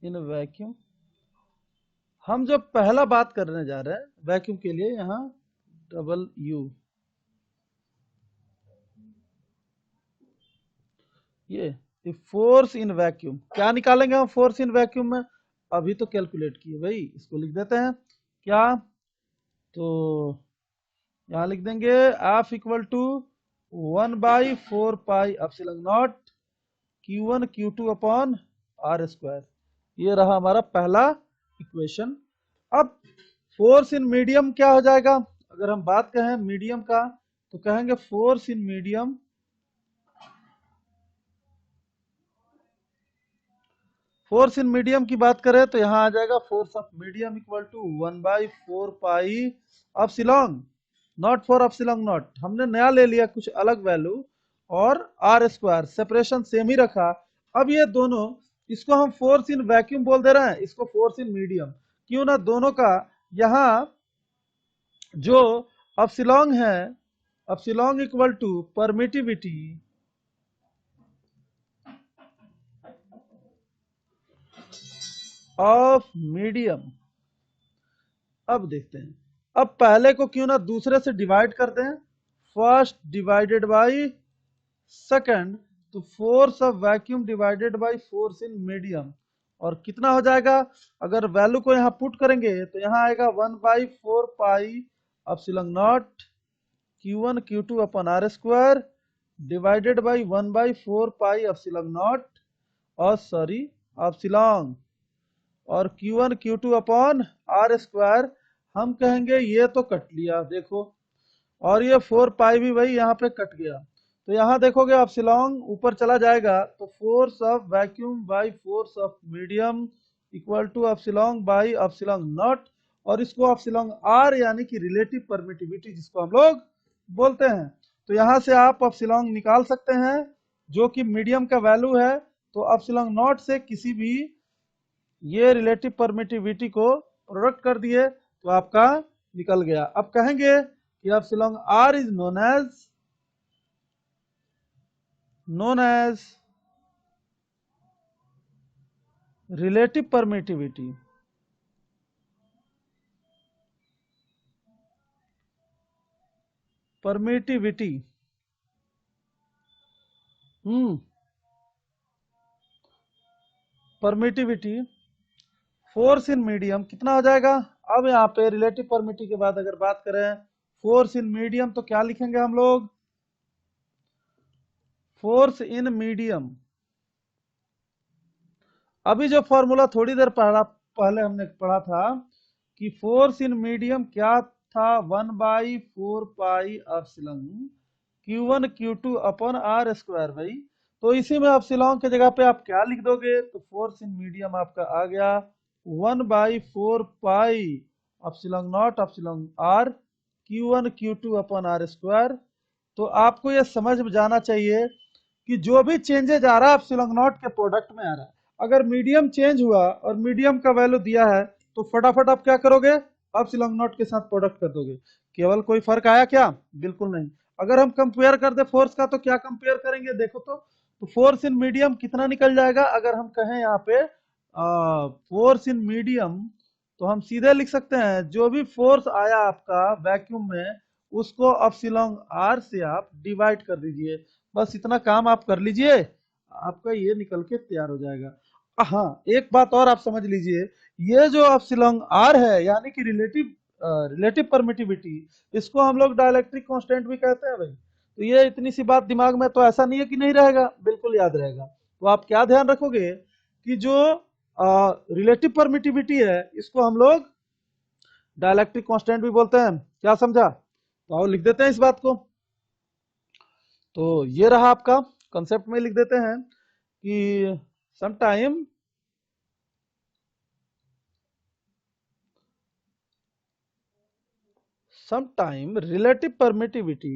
इन वैक्यूम, हम जो पहला बात करने जा रहे हैं वैक्यूम के लिए, यहाँ डबल यू, ये फोर्स इन वैक्यूम क्या निकालेंगे हम फोर्स इन वैक्यूम में, अभी तो कैलकुलेट किए भाई, इसको लिख देते हैं क्या। तो यहाँ लिख देंगे F equal to 1/4 pi epsilon naught Q1 Q2 upon R square. ये रहा हमारा पहला इक्वेशन। अब फोर्स इन मीडियम क्या हो जाएगा, अगर हम बात कहें मीडियम का तो कहेंगे force in medium, force in medium की बात करें तो यहाँ आ जाएगा force of medium equal to 1/4 pi epsilon naught for epsilon naught, हमने नया ले लिया कुछ अलग वैल्यू, और आर स्क्वायर, सेपरेशन सेम ही रखा। अब ये दोनों, इसको हम फोर्स इन वैक्यूम बोल दे रहे हैं, इसको फोर्स इन मीडियम, क्यों ना दोनों का यहाँ जो एप्सिलॉन है, epsilon equal to permittivity of medium. अब देखते हैं, अब पहले को क्यों ना दूसरे से डिवाइड कर दें, फर्स्ट डिवाइडेड बाय सेकंड, तो force of vacuum divided by force in medium, और कितना हो जाएगा, अगर वैल्यू को यहाँ पुट करेंगे तो यहाँ आएगा 1/4 pi epsilon naught Q1 Q2 upon R square divided bye 1/4 pi epsilon naught, और सॉरी एप्सिलॉन, और Q1 Q2 upon R square. हम कहेंगे ये तो कट लिया देखो, और ये 4 पाई भी भाई यहाँ पे कट गया, तो यहाँ देखोगे एप्सिलॉन ऊपर चला जाएगा, तो force of vacuum by force of medium equal to epsilon by epsilon naught, और इसको एप्सिलॉन आर यानी कि रिलेटिव परमिटिविटी जिसको हम लोग बोलते हैं। तो यहाँ से आप एप्सिलॉन निकाल सकते हैं जो कि मीडियम का वैल्यू है। तो एप्सिलॉन नॉट से किसी भी ये रिलेटिव परमिटिविटी को प्रोडक्ट कर दिए तो आपका निकल गया। अब कहेंगे कि epsilon R is known as relative permittivity. Permittivity permittivity force in medium कितना हो जाएगा। अब यहाँ पे रिलेटिव परमिटिविटी के बाद अगर बात करें फोर्स इन मीडियम तो क्या लिखेंगे हम लोग, फोर्स इन मीडियम। अभी जो फॉर्मूला थोड़ी देर पहले हमने पढ़ा था कि फोर्स इन मीडियम क्या था, 1/4 pi epsilon Q1 Q2 upon R square भाई। तो इसी में एप्सिलॉन के जगह पे आप क्या लिख दोगे, तो फोर्स इन मीडियम आपका आ गया 1/4 pi epsilon naught epsilon R Q1 Q2 upon R square. तो आपको ये समझ में जाना चाहिए कि जो भी चेंजेज आ रहा है एप्सिलॉन नॉट के प्रोडक्ट में आ रहा है। अगर मीडियम चेंज हुआ और मीडियम का वैल्यू दिया है तो फटाफट आप क्या करोगे, एप्सिलॉन नॉट के साथ प्रोडक्ट कर दोगे। केवल कोई फर्क आया क्या, बिल्कुल नहीं। अगर हम कंपेयर कर दे फोर्स का तो क्या कंपेयर करेंगे, देखो तो फोर्स इन मीडियम कितना निकल जाएगा। अगर हम कहें यहाँ पे फोर्स इन मीडियम तो हम सीधे लिख सकते हैं जो भी फोर्स आया आपका वैक्यूम में उसको एप्सिलॉन आर से आप डिवाइड कर दीजिए। बस इतना काम आप कर लीजिए, आपका ये निकल के तैयार हो जाएगा। हाँ, एक बात और आप समझ लीजिए, ये जो एप्सिलॉन आर है यानी कि रिलेटिव परमिटिविटी, इसको हम लोग डाइलेक्ट्रिक कांस्टेंट भी कहते हैं भाई। तो ये इतनी सी बात दिमाग में तो ऐसा नहीं है कि नहीं रहेगा, बिल्कुल याद रहेगा। तो आप क्या ध्यान रखोगे कि जो रिलेटिव परमिटिविटी है इसको हम लोग डाइलेक्ट्रिक कांस्टेंट भी बोलते हैं। क्या समझा, तो आओ लिख देते हैं इस बात को। तो ये रहा आपका कंसेप्ट में लिख देते हैं कि sometime relative permittivity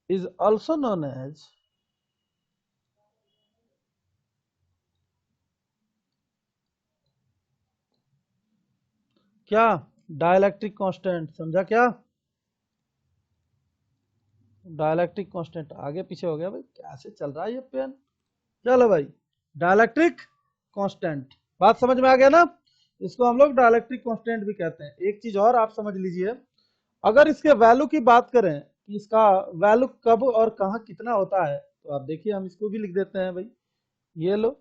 is also known as क्या, डाइलेक्ट्रिक कांस्टेंट। समझा क्या, डाइलेक्ट्रिक कांस्टेंट। आगे पीछे हो गया भाई, कैसे चल रहा है ये पेन। चलो भाई, डाइलेक्ट्रिक कांस्टेंट बात समझ में आ गया ना। इसको हम लोग डाइलेक्ट्रिक कांस्टेंट भी कहते हैं। एक चीज और आप समझ लीजिए, अगर इसके वैल्यू की बात करें कि इसका वैल्यू कब और कहाँ कितना होता है, तो आप देखिए हम इसको भी लिख देते हैं भाई। ये लो,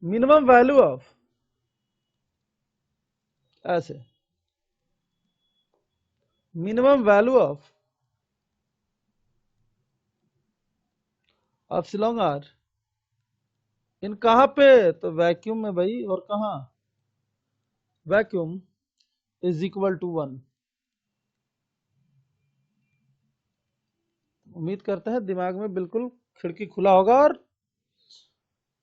मिनिमम वैल्यू ऑफ, ऐसे minimum value of epsilon R in कहाँ पे, तो वैक्यूम में भाई। और कहाँ, वैक्यूम इज इक्वल टू 1। उम्मीद करते हैं दिमाग में बिल्कुल खिड़की खुला होगा और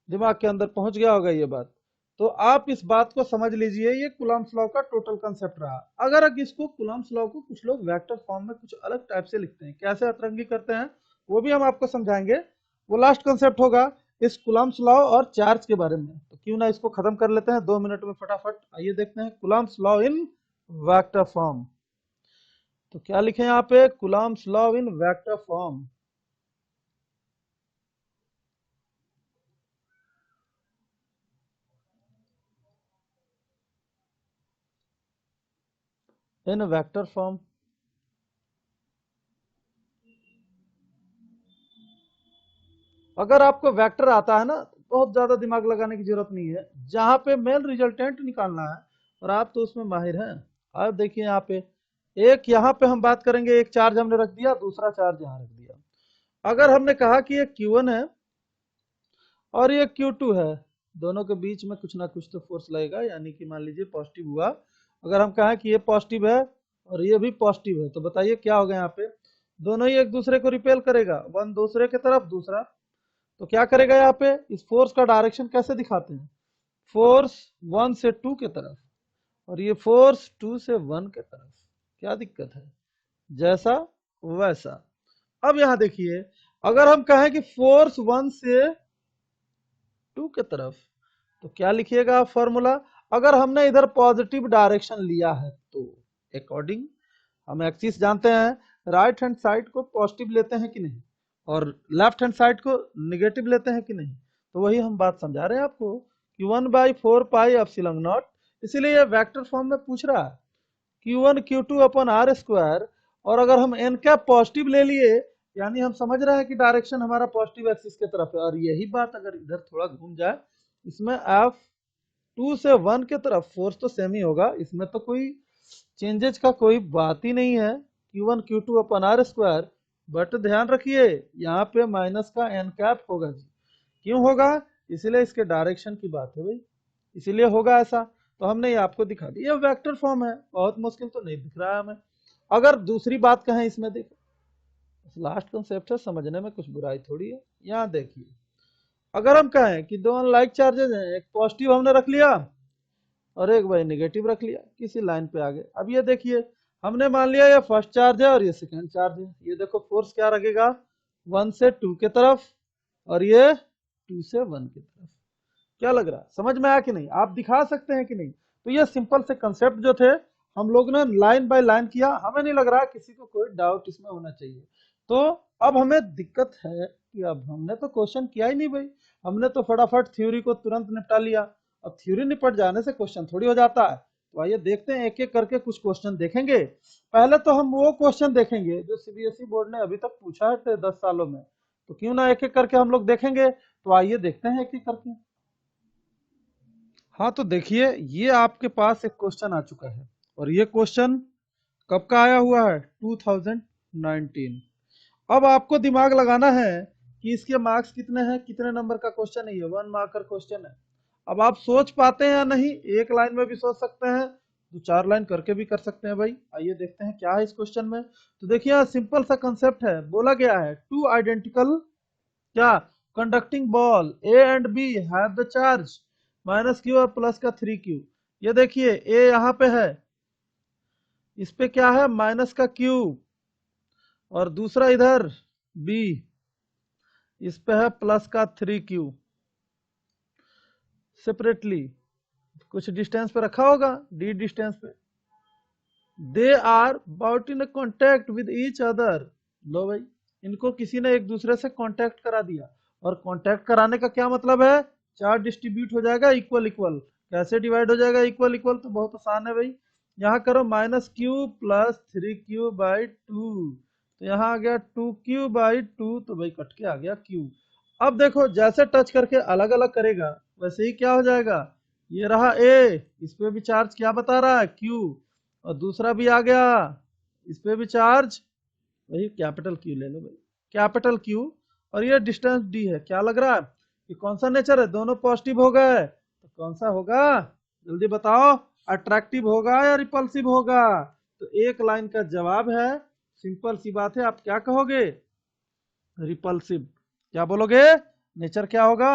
दिमाग के अंदर पहुंच गया होगा ये बात। तो आप इस बात को समझ लीजिए, ये कूलम्ब्स लॉ का टोटल कंसेप्ट रहा। अगर इसको कूलम्ब्स लॉ को कुछ लोग वेक्टर फॉर्म में कुछ अलग टाइप से लिखते हैं, कैसे अतरंगी करते हैं वो भी हम आपको समझाएंगे। वो लास्ट कंसेप्ट होगा इस कूलम्ब्स लॉ और चार्ज के बारे में। तो क्यों ना इसको खत्म कर लेते हैं 2 मिनट में फटाफट। आइए देखते हैं Coulomb's law in vector form. तो क्या लिखे यहाँ पे, Coulomb's law in vector form. In vector form, अगर आपको वेक्टर आता है ना तो बहुत ज्यादा दिमाग लगाने की जरूरत नहीं है। जहां पे मेन रिजल्टेंट निकालना है, और आप तो उसमें माहिर हैं। अब देखिए यहाँ पे एक, यहाँ पे हम बात करेंगे, एक चार्ज हमने रख दिया, दूसरा चार्ज यहाँ रख दिया। अगर हमने कहा कि ये Q1 है और ये Q2 है, दोनों के बीच में कुछ ना कुछ तो फोर्स लगेगा, यानी कि मान लीजिए पॉजिटिव हुआ। अगर हम कहें कि ये पॉजिटिव है और ये भी पॉजिटिव है, तो बताइए क्या होगा यहाँ पे। दोनों ही एक दूसरे को रिपेल करेगा, वन दूसरे की तरफ, दूसरा। तो क्या करेगा यहाँ पे, इस फोर्स का डायरेक्शन कैसे दिखाते हैं, फोर्स 1 से 2 की तरफ, और ये फोर्स 2 से 1 की तरफ। क्या दिक्कत है, जैसा वैसा। अब यहां देखिए, अगर हम कहें कि फोर्स 1 से 2 की तरफ, तो क्या लिखिएगा फॉर्मूला, अगर हमने इधर पॉजिटिव डायरेक्शन लिया है तो अकॉर्डिंग, हम एक चीज जानते हैं, राइट हैंड साइड को पॉजिटिव लेते हैं कि नहीं, और लेफ्ट हैंड साइड को निगेटिव लेते हैं कि नहीं। तो वही हम बात समझा रहे हैं आपको कि 1/4 पाई एप्सिलॉन नॉट, इसीलिए ये वेक्टर फॉर्म में पूछ रहा है Q1 Q2/r²। और अगर हम एन कैप पॉजिटिव ले लिए, यानी हम समझ रहे हैं कि डायरेक्शन हमारा पॉजिटिव एक्सिस की तरफ है, और यही बात अगर इधर थोड़ा घूम जाए, इसमें F2 से 1 की तरफ फोर्स तो सेम ही होगा, इसमें तो कोई चेंजेज का कोई बात ही नहीं है, Q1 Q2/r²। बट ध्यान रखिए, यहाँ पे माइनस का एन कैप होगा जी। क्यों होगा, इसलिए इसके डायरेक्शन की बात है भाई, इसीलिए होगा ऐसा। तो हमने ये आपको दिखा दिया, ये वेक्टर फॉर्म है, बहुत मुश्किल तो नहीं दिख रहा है हमें। अगर दूसरी बात कहें इसमें, देखो लास्ट कंसेप्ट है, समझने में कुछ बुराई थोड़ी है। यहाँ देखिए, अगर हम कहें कि दो अनलाइक चार्जेज हैं, एक पॉजिटिव हमने रख लिया और एक भाई नेगेटिव रख लिया, किसी लाइन पे आगे। अब ये देखिए, हमने मान लिया ये फर्स्ट चार्ज है और ये सेकंड चार्ज है। ये देखो फोर्स क्या लगेगा, 1 से 2 की तरफ, और ये 2 से 1 की तरफ। क्या लग रहा है, समझ में आया कि नहीं, आप दिखा सकते हैं कि नहीं। तो ये सिंपल से कंसेप्ट जो थे, हम लोग ने लाइन बाय लाइन किया, हमें नहीं लग रहा किसी को कोई डाउट इसमें होना चाहिए। तो अब हमें दिक्कत है कि अब हमने तो क्वेश्चन किया ही नहीं भाई, हमने तो फटाफट थ्योरी को तुरंत निपटा लिया। अब थ्योरी निपट जाने से क्वेश्चन थोड़ी हो जाता है। तो आइए देखते हैं, एक एक करके कुछ क्वेश्चन देखेंगे। पहले तो हम वो क्वेश्चन देखेंगे जो सीबीएसई बोर्ड ने अभी तक पूछा है 10 सालों में। तो क्यों ना एक एक करके हम लोग देखेंगे। तो आइए देखते हैं एक एक करके। हाँ तो देखिए, ये आपके पास एक क्वेश्चन आ चुका है, और ये क्वेश्चन कब का आया हुआ है, 2019। अब आपको दिमाग लगाना है कि इसके मार्क्स कितने हैं, कितने नंबर का क्वेश्चन है, ये 1 मार्कर क्वेश्चन है। अब आप सोच पाते हैं या नहीं, एक लाइन में भी सोच सकते हैं, दो चार लाइन करके भी कर सकते हैं भाई। आइए देखते हैं क्या है इस क्वेश्चन में। तो देखिए, यहाँ सिंपल सा कंसेप्ट है, बोला गया है टू आइडेंटिकल क्या conducting ball A and B have the charge -Q और प्लस का 3Q। ये देखिए, ए यहाँ पे है, इस पे क्या है माइनस का Q, और दूसरा इधर बी, इस पे है प्लस का 3Q। सेपरेटली कुछ डिस्टेंस पे रखा होगा, डी डिस्टेंस पे। They are about in contact with each other. लो भाई, इनको किसी ने एक दूसरे से कांटेक्ट करा दिया, और कांटेक्ट कराने का क्या मतलब है, चार्ज डिस्ट्रीब्यूट हो जाएगा इक्वल इक्वल। कैसे डिवाइड हो जाएगा इक्वल इक्वल, तो बहुत आसान है भाई। यहाँ करो -Q प्लस 3Q/2, तो यहाँ आ गया 2Q/2, तो भाई कट के आ गया Q। अब देखो, जैसे टच करके अलग अलग करेगा, वैसे ही क्या हो जाएगा, ये रहा A, इस पे भी चार्ज क्या बता रहा है Q, और दूसरा भी आ गया, इस पे भी चार्ज वही कैपिटल Q ले लो भाई, कैपिटल Q। और ये डिस्टेंस D है। क्या लग रहा है कि कौन सा नेचर है, दोनों पॉजिटिव हो गए, तो कौन सा होगा, जल्दी बताओ, अट्रैक्टिव होगा या रिपल्सिव होगा। तो एक लाइन का जवाब है, सिंपल सी बात है, आप क्या कहोगे, रिपल्सिव। क्या बोलोगे, नेचर क्या होगा,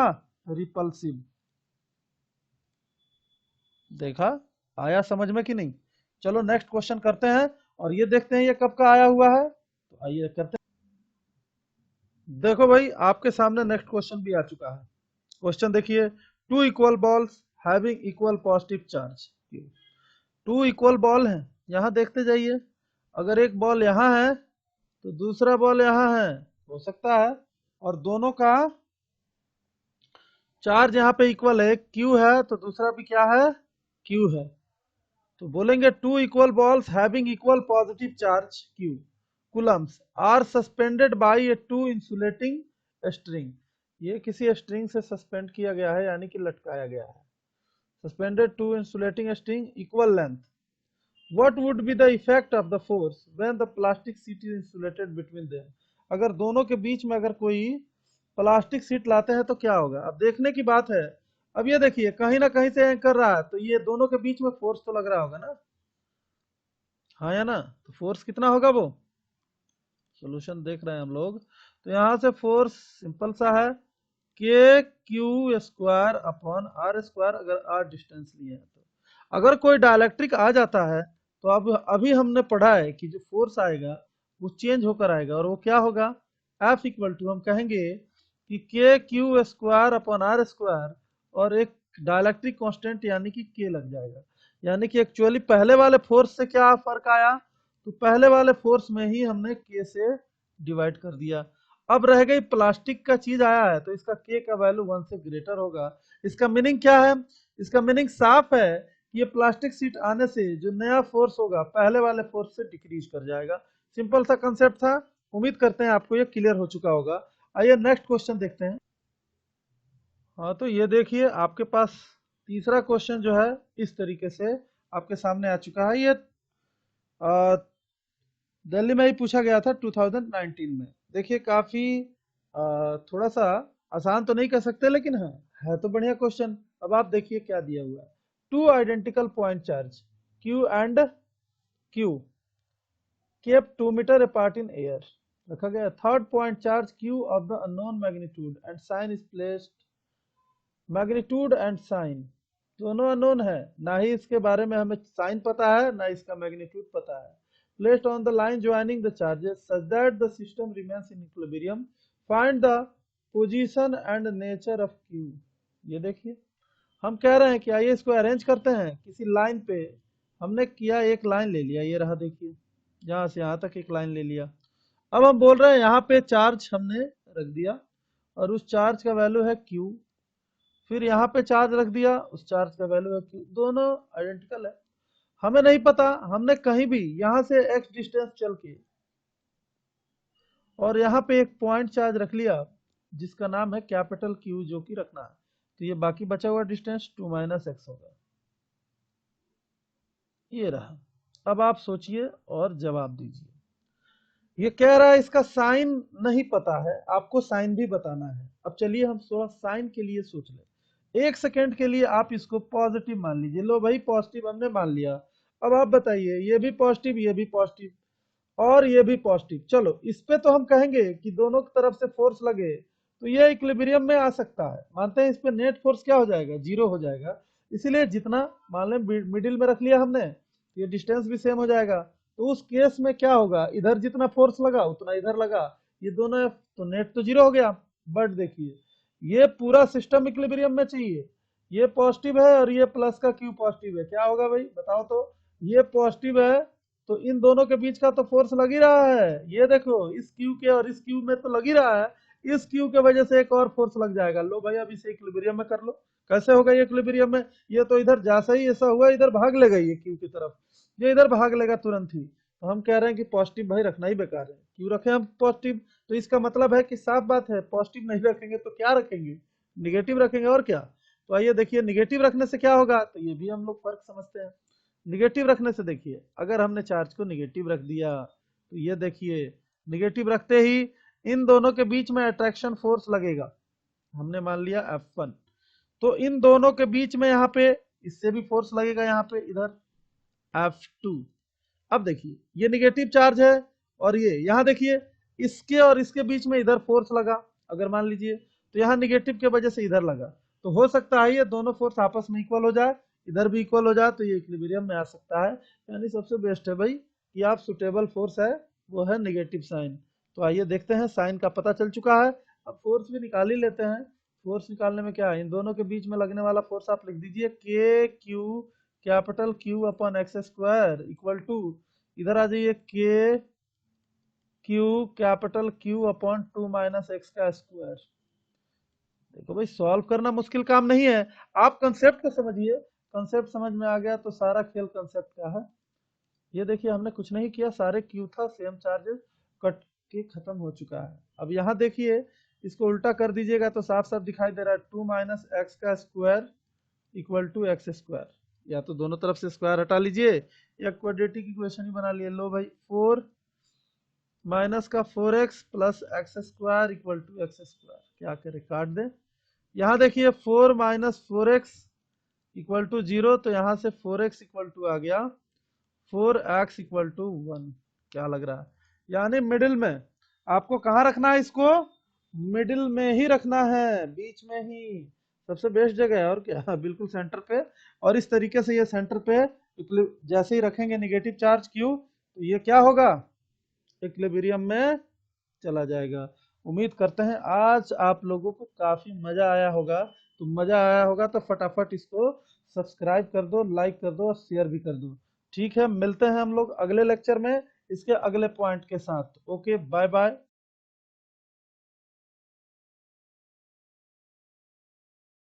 रिपल्सिव। देखा, आया समझ में कि नहीं। चलो नेक्स्ट क्वेश्चन करते हैं, और ये देखते हैं ये कब का आया हुआ है। तो आइए करते हैं। देखो भाई, आपके सामने नेक्स्ट क्वेश्चन भी आ चुका है। क्वेश्चन देखिए, two equal balls having equal positive charge. Two equal ball हैं, यहाँ देखते जाइए, अगर एक बॉल यहाँ है तो दूसरा बॉल यहाँ है, हो सकता है, और दोनों का चार्ज यहाँ पे इक्वल है, Q है तो दूसरा भी क्या है, Q है। तो बोलेंगे two equal balls having equal positive charge Q coulombs are suspended by a two insulating string. ये किसी स्ट्रिंग से सस्पेंड किया गया है, यानी कि लटकाया गया है। Suspended two insulating string equal length, what would be the effect of the force when the plastic sheet is insulated between them. अगर दोनों के बीच में अगर कोई प्लास्टिक शीट लाते हैं तो क्या होगा, अब देखने की बात है। अब ये देखिए, कहीं ना कहीं से कर रहा है, तो ये दोनों के बीच में फोर्स तो लग रहा होगा ना, हाँ या ना, तो फोर्स कितना होगा वो, सोल्यूशन देख रहे हैं हम लोग, तो यहाँ से फोर्स सिंपल सा है, K Q square upon R square, अगर आर डिस्टेंस लिए हैं तो। अगर कोई डायलैक्ट्रिक आ जाता है तो अब अभी हमने पढ़ा है कि जो फोर्स आएगा वो चेंज होकर आएगा, और वो क्या होगा, एफ इक्वल टू हम कहेंगे कि K Q square upon R square, और एक डायलैक्ट्रिक कांस्टेंट यानी कि के लग जाएगा। यानी कि एक्चुअली पहले वाले फोर्स से क्या फर्क आया, तो पहले वाले फोर्स में ही हमने के से डिवाइड कर दिया। अब रह गई प्लास्टिक का चीज आया है तो इसका के का वैल्यू 1 से ग्रेटर होगा। इसका मीनिंग क्या है, इसका मीनिंग साफ है कि ये प्लास्टिक सीट आने से जो नया फोर्स होगा पहले वाले फोर्स से डिक्रीज कर जाएगा। सिंपल सा कंसेप्ट था, उम्मीद करते हैं आपको ये क्लियर हो चुका होगा। आइए नेक्स्ट क्वेश्चन देखते हैं। हाँ तो ये देखिए आपके पास तीसरा क्वेश्चन जो है इस तरीके से आपके सामने आ चुका है। ये दिल्ली में ही पूछा गया था 2019 में। देखिए काफी थोड़ा सा आसान तो नहीं कह सकते, लेकिन हाँ है तो बढ़िया क्वेश्चन। अब आप देखिए क्या दिया हुआ है, two identical point charge Q and Q kept 2 meter apart in air रखा गया। Third point charge Q of the unknown magnitude and sign is placed, magnitude and sign दोनों अननोन है, ना ही इसके बारे में हमें साइन पता है ना इसका मैग्नीट्यूड पता है। Placed on the line joining the charges such that the system remains in equilibrium, find the position and nature of Q. ये देखिए हम कह रहे हैं कि आइए इसको अरेंज करते हैं किसी लाइन पे। हमने किया, एक लाइन ले लिया, ये रहा देखिए, यहाँ से यहाँ तक एक लाइन ले लिया। अब हम बोल रहे हैं यहाँ पे चार्ज हमने रख दिया और उस चार्ज का वैल्यू है Q, फिर यहाँ पे चार्ज रख दिया, उस चार्ज का वैल्यू है Q, दोनों आइडेंटिकल है। हमें नहीं पता, हमने कहीं भी यहाँ से x डिस्टेंस चल के और यहाँ पे एक पॉइंट चार्ज रख लिया जिसका नाम है कैपिटल Q जो कि रखना है, तो ये बाकी बचा हुआ डिस्टेंस 2 माइनस x होगा। ये रहा। अब आप सोचिए और जवाब दीजिए। ये कह रहा है इसका साइन नहीं पता है, आपको साइन भी बताना है। अब चलिए हम थोड़ा साइन के लिए सोच ले, एक सेकेंड के लिए आप इसको पॉजिटिव मान लीजिए। लो भाई पॉजिटिव हमने मान लिया। अब आप बताइए, ये भी पॉजिटिव, ये भी पॉजिटिव और ये भी पॉजिटिव। चलो इस पे तो हम कहेंगे कि दोनों की तरफ से फोर्स लगे तो ये इक्विलिब्रियम में आ सकता है। मानते हैं इस पे नेट फोर्स क्या हो जाएगा, जीरो हो जाएगा। इसीलिए जितना मान लें मिडिल में रख लिया हमने, ये डिस्टेंस भी सेम हो जाएगा। तो उस केस में क्या होगा, इधर जितना फोर्स लगा उतना इधर लगा, ये दोनों तो नेट तो जीरो हो गया। बट देखिए ये पूरा सिस्टम इक्विलिब्रियम में चाहिए, ये पॉजिटिव है और ये प्लस का क्यू पॉजिटिव है, क्या होगा भाई बताओ तो। ये पॉजिटिव है तो इन दोनों के बीच का तो फोर्स लग ही रहा है। ये देखो इस क्यू के और इस क्यू में तो लग ही रहा है, इस क्यू के वजह से एक और फोर्स लग जाएगा। लो भाई अब इसे इक्विलिब्रियम में कर लो। कैसे होगा ये इक्विलिब्रियम में, ये तो इधर जैसा ही ऐसा हुआ इधर भाग लेगा ये क्यू की तरफ, ये इधर भाग लेगा तुरंत ही। तो हम कह रहे हैं कि पॉजिटिव भाई रखना ही बेकार है, क्यों रखें हम पॉजिटिव। तो इसका मतलब है कि साफ बात है, पॉजिटिव नहीं रखेंगे तो क्या रखेंगे, निगेटिव रखेंगे और क्या। तो आइए देखिए निगेटिव रखने से क्या होगा, तो ये भी हम लोग फर्क समझते हैं। निगेटिव रखने से देखिए, अगर हमने चार्ज को निगेटिव रख दिया तो ये देखिए निगेटिव रखते ही इन दोनों के बीच में अट्रैक्शन फोर्स लगेगा, हमने मान लिया F1। तो इन दोनों के बीच में यहाँ पे इससे भी फोर्स लगेगा, यहाँ पे इधर F2। अब देखिए ये निगेटिव चार्ज है और ये यहाँ देखिए इसके और इसके बीच में इधर फोर्स लगा, अगर मान लीजिए तो यहाँ निगेटिव के वजह से इधर लगा, तो हो सकता है ये दोनों फोर्स आपस में इक्वल हो जाए, इधर भी इक्वल हो जाए, तो ये इक्विलिब्रियम में आ सकता है। यानी सबसे बेस्ट है भाई कि आप सुटेबल फोर्स है वो है निगेटिव साइन। तो आइए देखते हैं, साइन का पता चल चुका है, अब फोर्स भी निकाल ही लेते हैं। फोर्स निकालने में क्या है, इन दोनों के बीच में लगने वाला फोर्स आप लिख दीजिए K Q capital Q upon X square equal to, इधर आ जाइए K Q capital Q upon 2 minus X का स्क्वायर। देखो भाई सॉल्व करना मुश्किल काम नहीं है, आप कंसेप्ट को समझिए, कंसेप्ट समझ में आ गया तो सारा खेल कंसेप्ट का है। ये देखिए हमने कुछ नहीं किया, सारे Q था सेम चार्जेस कट के खत्म हो चुका है। अब यहाँ देखिए इसको उल्टा कर दीजिएगा तो साफ साफ दिखाई दे रहा है 2 माइनस एक्स का square equal to X square. या तो दोनों तरफ से स्क्वायर हटा लीजिए या क्वाड्रेटिक इक्वेशन ही बना लिए। लो भाई 4 माइनस का 4x plus X square equal to X square, क्या करें काट दें। यहाँ देखिए 4 माइनस 4x इक्वल टू 0, तो यहाँ से 4x इक्वल टू आ गया 4x इक्वल टू 1, क्या लग रहा है। यानी मिडिल में आपको कहाँ रखना है इसको? मिडिल में ही रखना है, बीच में ही। सबसे बेस्ट जगह है और क्या बिल्कुल सेंटर पे। और इस तरीके से ये सेंटर पे जैसे ही रखेंगे नेगेटिव चार्ज क्यू, तो ये क्या होगा? इक्विलिब्रियम में चला जाएगा। उम्मीद करते हैं आज आप लोगों को काफी मजा आया होगा। तो मजा आया होगा तो फटाफट इसको सब्सक्राइब कर दो, लाइक कर दो और शेयर भी कर दो। ठीक है, मिलते हैं हम लोग अगले लेक्चर में इसके अगले पॉइंट के साथ। Okay, bye bye.